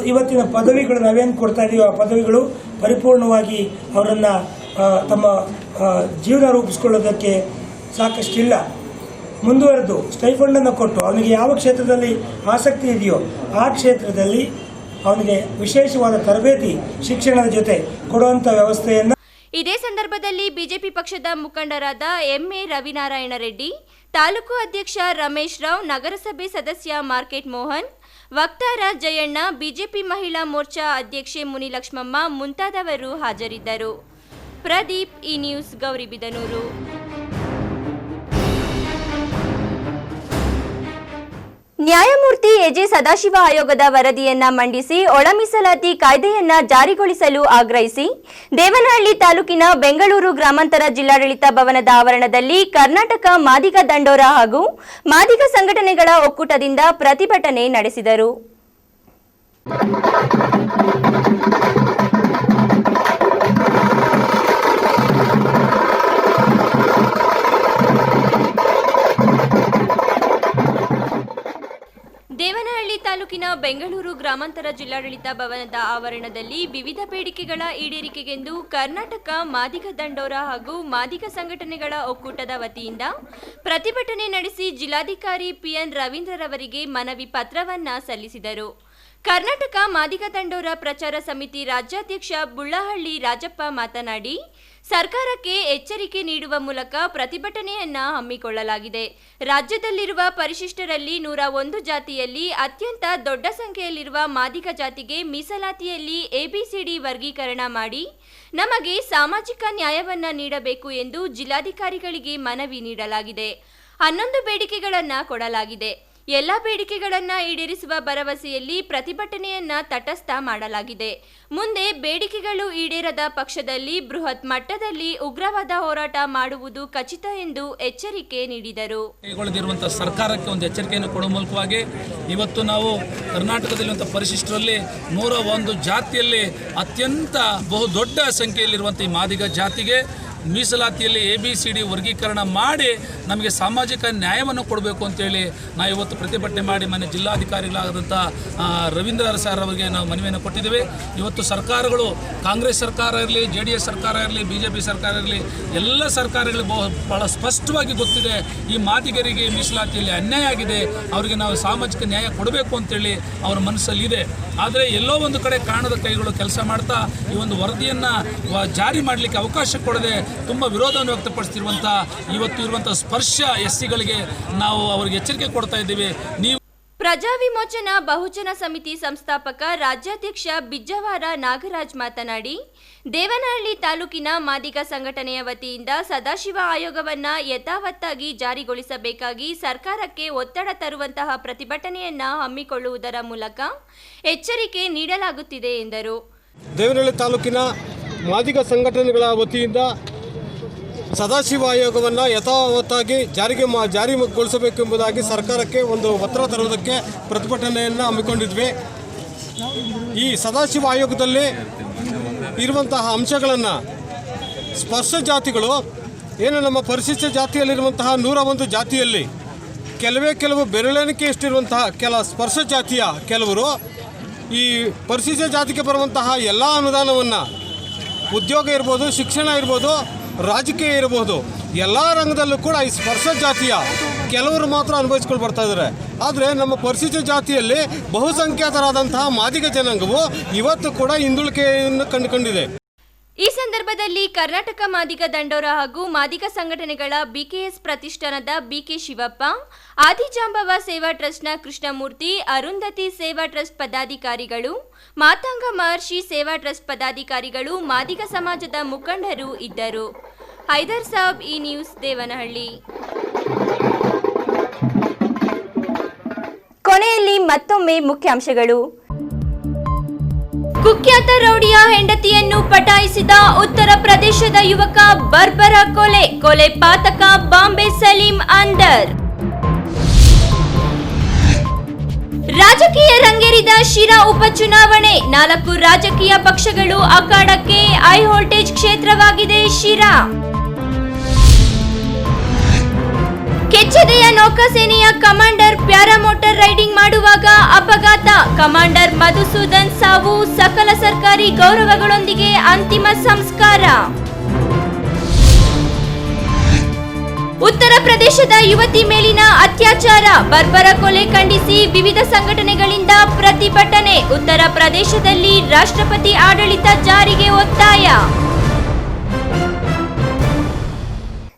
ಇವತ್ತಿನ ಪದವಿಗಳು ನಾವೇನು ಕೊಡ್ತಾ ಇದೀವೋ ಆ ಪದವಿಗಳು ಪರಿಪೂರ್ಣವಾಗಿ ಅವರನ್ನು ತಮ್ಮ ಜೀವನ ರೂಪಿಸ್ಕೊಳ್ಳೋದಕ್ಕೆ ಸಾಕಷ್ಟಿಲ್ಲ. ಮುಂದುವರೆದು ಸ್ಟೈಫಂಡನ್ನು ಕೊಟ್ಟು ಅವನಿಗೆ ಯಾವ ಕ್ಷೇತ್ರದಲ್ಲಿ ಆಸಕ್ತಿ ಇದೆಯೋ ಆ ಕ್ಷೇತ್ರದಲ್ಲಿ ಅವನಿಗೆ ವಿಶೇಷವಾದ ತರಬೇತಿ ಶಿಕ್ಷಣದ ಜೊತೆ ಕೊಡುವಂಥ ವ್ಯವಸ್ಥೆಯನ್ನು. ಇದೇ ಸಂದರ್ಭದಲ್ಲಿ ಬಿಜೆಪಿ ಪಕ್ಷದ ಮುಖಂಡರಾದ ಎಂಎ ರವಿನಾರಾಯಣ ರೆಡ್ಡಿ, ತಾಲೂಕು ಅಧ್ಯಕ್ಷ ರಮೇಶ್ ರಾವ್, ನಗರಸಭೆ ಸದಸ್ಯ ಮಾರ್ಕೆಟ್ ಮೋಹನ್, ವಕ್ತಾರ ಜಯಣ್ಣ, ಬಿಜೆಪಿ ಮಹಿಳಾ ಮೋರ್ಚಾ ಅಧ್ಯಕ್ಷೆ ಮುನಿಲಕ್ಷ್ಮಮ್ಮ ಮುಂತಾದವರು ಹಾಜರಿದ್ದರು. ಪ್ರದೀಪ್, ಈ ನ್ಯೂಸ್, ಗೌರಿಬಿದನೂರು. ನ್ಯಾಯಮೂರ್ತಿ ಎಜೆ ಸದಾಶಿವ ಆಯೋಗದ ವರದಿಯನ್ನ ಮಂಡಿಸಿ ಒಳ ಮೀಸಲಾತಿ ಕಾಯ್ದೆಯನ್ನ ಜಾರಿಗೊಳಿಸಲು ಆಗ್ರಹಿಸಿ ದೇವನಹಳ್ಳಿ ತಾಲೂಕಿನ ಬೆಂಗಳೂರು ಗ್ರಾಮಾಂತರ ಜಿಲ್ಲಾಡಳಿತ ಭವನದ ಆವರಣದಲ್ಲಿ ಕರ್ನಾಟಕ ಮಾದಿಗ ದಂಡೋರ ಹಾಗೂ ಮಾದಿಗ ಸಂಘಟನೆಗಳ ಒಕ್ಕೂಟದಿಂದ ಪ್ರತಿಭಟನೆ ನಡೆಸಿದರು. ದೇವನಹಳ್ಳಿ ತಾಲೂಕಿನ ಬೆಂಗಳೂರು ಗ್ರಾಮಾಂತರ ಜಿಲ್ಲಾಡಳಿತ ಭವನದ ಆವರಣದಲ್ಲಿ ವಿವಿಧ ಬೇಡಿಕೆಗಳ ಈಡೇರಿಕೆಗೆಂದು ಕರ್ನಾಟಕ ಮಾದಿಗ ದಂಡೋರ ಹಾಗೂ ಮಾದಿಗ ಸಂಘಟನೆಗಳ ಒಕ್ಕೂಟದ ವತಿಯಿಂದ ಪ್ರತಿಭಟನೆ ನಡೆಸಿ ಜಿಲ್ಲಾಧಿಕಾರಿ ಪಿಎನ್ ರವೀಂದ್ರರವರಿಗೆ ಮನವಿ ಪತ್ರವನ್ನ ಸಲ್ಲಿಸಿದರು. ಕರ್ನಾಟಕ ಮಾದಿಗ ದಂಡೋರ ಪ್ರಚಾರ ಸಮಿತಿ ರಾಜ್ಯಾಧ್ಯಕ್ಷ ಬುಳ್ಳಹಳ್ಳಿ ರಾಜಪ್ಪ ಮಾತನಾಡಿ, ಸರ್ಕಾರಕ್ಕೆ ಎಚ್ಚರಿಕೆ ನೀಡುವ ಮೂಲಕ ಪ್ರತಿಭಟನೆಯನ್ನ ಹಮ್ಮಿಕೊಳ್ಳಲಾಗಿದೆ. ರಾಜ್ಯದಲ್ಲಿರುವ ಪರಿಶಿಷ್ಟರಲ್ಲಿ 101 ಜಾತಿಯಲ್ಲಿ ಅತ್ಯಂತ ದೊಡ್ಡ ಸಂಖ್ಯೆಯಲ್ಲಿರುವ ಮಾದಿಗ ಜಾತಿಗೆ ಮೀಸಲಾತಿಯಲ್ಲಿ ಎಬಿಸಿಡಿ ವರ್ಗೀಕರಣ ಮಾಡಿ ನಮಗೆ ಸಾಮಾಜಿಕ ನ್ಯಾಯವನ್ನ ನೀಡಬೇಕು ಎಂದು ಜಿಲ್ಲಾಧಿಕಾರಿಗಳಿಗೆ ಮನವಿ ನೀಡಲಾಗಿದೆ. 11 ಬೇಡಿಕೆಗಳನ್ನು ಕೊಡಲಾಗಿದೆ. ಎಲ್ಲ ಬೇಡಿಕೆಗಳನ್ನು ಈಡೇರಿಸುವ ಭರವಸೆಯಲ್ಲಿ ಪ್ರತಿಭಟನೆಯನ್ನ ತಟಸ್ಥ ಮಾಡಲಾಗಿದೆ. ಮುಂದೆ ಬೇಡಿಕೆಗಳು ಈಡೇರದ ಪಕ್ಷದಲ್ಲಿ ಬೃಹತ್ ಮಟ್ಟದಲ್ಲಿ ಉಗ್ರವಾದ ಹೋರಾಟ ಮಾಡುವುದು ಖಚಿತ ಎಂದು ಎಚ್ಚರಿಕೆ ನೀಡಿದರು. ಕೈಗೊಳ್ಳದಿರುವಂತಹ ಸರ್ಕಾರಕ್ಕೆ ಒಂದು ಎಚ್ಚರಿಕೆಯನ್ನು ಕೊಡುವ ಮೂಲಕವಾಗಿ ಇವತ್ತು ನಾವು ಕರ್ನಾಟಕದಲ್ಲಿರುವಂತಹ ಪರಿಶಿಷ್ಟರಲ್ಲಿ 101 ಜಾತಿಯಲ್ಲಿ ಅತ್ಯಂತ ಬಹುದೊಡ್ಡ ಸಂಖ್ಯೆಯಲ್ಲಿರುವಂಥ ಈ ಮಾದಿಗ ಜಾತಿಗೆ ಮೀಸಲಾತಿಯಲ್ಲಿ ABCD ವರ್ಗೀಕರಣ ಮಾಡಿ ನಮಗೆ ಸಾಮಾಜಿಕ ನ್ಯಾಯವನ್ನು ಕೊಡಬೇಕು ಅಂತೇಳಿ ನಾವು ಇವತ್ತು ಪ್ರತಿಭಟನೆ ಮಾಡಿ ಮನೆ ಜಿಲ್ಲಾಧಿಕಾರಿಗಳಾದಂಥ ರವೀಂದ್ರ ಸರ್ ಅವರಿಗೆ ನಾವು ಮನವಿಯನ್ನು ಕೊಟ್ಟಿದ್ದೇವೆ. ಇವತ್ತು ಸರ್ಕಾರಗಳು, ಕಾಂಗ್ರೆಸ್ ಸರ್ಕಾರ ಇರಲಿ, JDS ಸರ್ಕಾರ ಇರಲಿ, BJP ಸರ್ಕಾರ ಇರಲಿ, ಎಲ್ಲ ಸರ್ಕಾರಗಳಿಗೆ ಬಹಳ ಸ್ಪಷ್ಟವಾಗಿ ಗೊತ್ತಿದೆ ಈ ಮಾದಿಗರಿಗೆ ಮೀಸಲಾತಿಯಲ್ಲಿ ಅನ್ಯಾಯ ಆಗಿದೆ, ಅವರಿಗೆ ನಾವು ಸಾಮಾಜಿಕ ನ್ಯಾಯ ಕೊಡಬೇಕು ಅಂತೇಳಿ ಅವರ ಮನಸ್ಸಲ್ಲಿದೆ. ಆದರೆ ಎಲ್ಲೋ ಒಂದು ಕಡೆ ಕಾಣದ ಕೈಗಳು ಕೆಲಸ ಮಾಡ್ತಾ ಈ ಒಂದು ವರದಿಯನ್ನು ಜಾರಿ ಮಾಡಲಿಕ್ಕೆ ಅವಕಾಶ ಕೊಡದೆ ತುಂಬ ವಿರೋಧವನ್ನು ವ್ಯಕ್ತಪಡಿಸ್ತಿರುವಂಥ ಇವತ್ತು ಇರುವಂಥ ಸ್ಪರ್ಶ SCಗಳಿಗೆ ನಾವು ಅವರಿಗೆ ಎಚ್ಚರಿಕೆ ಕೊಡ್ತಾ ಇದ್ದೀವಿ. ನೀವು ಪ್ರಜಾ ವಿಮೋಚನಾ ಬಹುಜನ ಸಮಿತಿ ಸಂಸ್ಥಾಪಕ ರಾಜ್ಯಾಧ್ಯಕ್ಷ ಬಿಜ್ಜವಾರ ನಾಗರಾಜ್ ಮಾತನಾಡಿ, ದೇವನಹಳ್ಳಿ ತಾಲೂಕಿನ ಮಾದಿಗ ಸಂಘಟನೆಯ ವತಿಯಿಂದ ಸದಾಶಿವ ಆಯೋಗವನ್ನ ಯಥಾವತ್ತಾಗಿ ಜಾರಿಗೊಳಿಸಬೇಕಾಗಿ ಸರ್ಕಾರಕ್ಕೆ ಒತ್ತಡ ತರುವಂತಹ ಪ್ರತಿಭಟನೆಯನ್ನ ಹಮ್ಮಿಕೊಳ್ಳುವುದರ ಮೂಲಕ ಎಚ್ಚರಿಕೆ ನೀಡಲಾಗುತ್ತಿದೆ ಎಂದರು. ದೇವನಹಳ್ಳಿ ತಾಲೂಕಿನ ಮಾದಿಗ ಸಂಘಟನೆಗಳ ವತಿಯಿಂದ ಸದಾಶಿವ ಆಯೋಗವನ್ನು ಯಥಾವತ್ತಾಗಿ ಜಾರಿಗೊಳಿಸಬೇಕೆಂಬುದಾಗಿ ಸರ್ಕಾರಕ್ಕೆ ಒಂದು ಒತ್ತಡ ತರುವುದಕ್ಕೆ ಪ್ರತಿಭಟನೆಯನ್ನು ಹಮ್ಮಿಕೊಂಡಿದ್ವಿ. ಈ ಸದಾಶಿವ ಆಯೋಗದಲ್ಲಿ ಇರುವಂತಹ ಅಂಶಗಳನ್ನು ಸ್ಪರ್ಶ ಜಾತಿಗಳು ಏನು ನಮ್ಮ ಪರಿಶಿಷ್ಟ ಜಾತಿಯಲ್ಲಿರುವಂತಹ 101 ಜಾತಿಯಲ್ಲಿ ಕೆಲವು ಬೆರಳೆಣಿಕೆಯಷ್ಟಿರುವಂತಹ ಕೆಲ ಸ್ಪರ್ಶ ಜಾತಿಯ ಕೆಲವರು ಈ ಪರಿಶಿಷ್ಟ ಜಾತಿಗೆ ಬರುವಂತಹ ಎಲ್ಲ ಅನುದಾನವನ್ನು ಉದ್ಯೋಗ ಇರ್ಬೋದು, ಶಿಕ್ಷಣ ಇರ್ಬೋದು, ರಾಜಕೀಯ ಇರಬಹುದು, ಎಲ್ಲ ರಂಗದಲ್ಲೂ ಕೂಡ ಈ ಸ್ಪರ್ಶ ಜಾತಿಯ ಕೆಲವರು ಮಾತ್ರ ಅನುಭವಿಸ್ಕೊಂಡು ಬರ್ತಾ ಇದ್ದಾರೆ. ಆದರೆ ನಮ್ಮ ಪರಿಶಿಷ್ಟ ಜಾತಿಯಲ್ಲಿ ಬಹುಸಂಖ್ಯಾತರಾದಂತಹ ಮಾದಿಗ ಜನಾಂಗವು ಇವತ್ತು ಕೂಡ ಹಿಂದುಳಿಕೆಯನ್ನು ಕಂಡುಕೊಂಡಿದೆ. ಈ ಸಂದರ್ಭದಲ್ಲಿ ಕರ್ನಾಟಕ ಮಾದಿಗ ದಂಡೋರ ಹಾಗೂ ಮಾದಿಗ ಸಂಘಟನೆಗಳ BKS ಪ್ರತಿಷ್ಠಾನದ BK ಶಿವಪ್ಪ, ಆದಿಜಾಂಬವ ಸೇವಾ ಟ್ರಸ್ಟ್ನ ಕೃಷ್ಣಮೂರ್ತಿ, ಅರುಂಧತಿ ಸೇವಾ ಟ್ರಸ್ಟ್ ಪದಾಧಿಕಾರಿಗಳು, ಮಾತಾಂಗ ಮಹರ್ಷಿ ಸೇವಾ ಟ್ರಸ್ಟ್ ಪದಾಧಿಕಾರಿಗಳು, ಮಾದಿಗ ಸಮಾಜದ ಮುಖಂಡರು ಇದ್ದರು. ಹೈದರ್ ಸಾಬ್, ಈ ನ್ಯೂಸ್, ದೇವನಹಳ್ಳಿ. ಕೊನೆಯಲ್ಲಿ ಮತ್ತೊಮ್ಮೆ ಮುಖ್ಯಾಂಶಗಳು. ಕುಖ್ಯಾತ ರೌಡಿಯ ಹೆಂಡತಿಯನ್ನು ಪಟಾಯಿಸಿದ ಉತ್ತರ ಪ್ರದೇಶದ ಯುವಕ ಬರ್ಬರ ಕೊಲೆ ಪಾತಕ ಬಾಂಬೆ ಸಲೀಂ ಅಂದರ್. ರಾಜಕೀಯ ರಂಗೇರಿದ ಶಿರಾ ಉಪಚುನಾವಣೆ, 4 ರಾಜಕೀಯ ಪಕ್ಷಗಳು ಅಖಾಡಕ್ಕೆ. ಹೈ ವೋಲ್ಟೇಜ್ ಕ್ಷೇತ್ರವಾಗಿದೆ ಶಿರಾ. ಕೆಚ್ಚೆದೆಯ ನೌಕಾಸೇನೆಯ ಕಮಾಂಡರ್ ಪ್ಯಾರಾಮೋಟರ್ ರೈಡಿಂಗ್ ಮಾಡುವಾಗ ಅಪಘಾತ, ಕಮಾಂಡರ್ ಮಧುಸೂದನ್ ಸಾವು. ಸಕಲ ಸರ್ಕಾರಿ ಗೌರವಗಳೊಂದಿಗೆ ಅಂತಿಮ ಸಂಸ್ಕಾರ. ಉತ್ತರ ಪ್ರದೇಶದ ಯುವತಿ ಮೇಲಿನ ಅತ್ಯಾಚಾರ, ಬರ್ಬರ ಕೊಲೆ ಖಂಡಿಸಿ ವಿವಿಧ ಸಂಘಟನೆಗಳಿಂದ ಪ್ರತಿಭಟನೆ. ಉತ್ತರ ಪ್ರದೇಶದಲ್ಲಿ ರಾಷ್ಟ್ರಪತಿ ಆಡಳಿತ ಜಾರಿಗೆ ಒತ್ತಾಯ.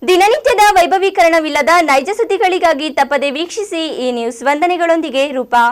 ದಿನನಿತ್ಯದ ವೈಭವೀಕರಣವಿಲ್ಲದ ನೈಜ ಸುದ್ದಿಗಳಿಗಾಗಿ ತಪ್ಪದೆ ವೀಕ್ಷಿಸಿ ಈ ನ್ಯೂಸ್. ವಂದನೆಗಳೊಂದಿಗೆ ರೂಪಾ.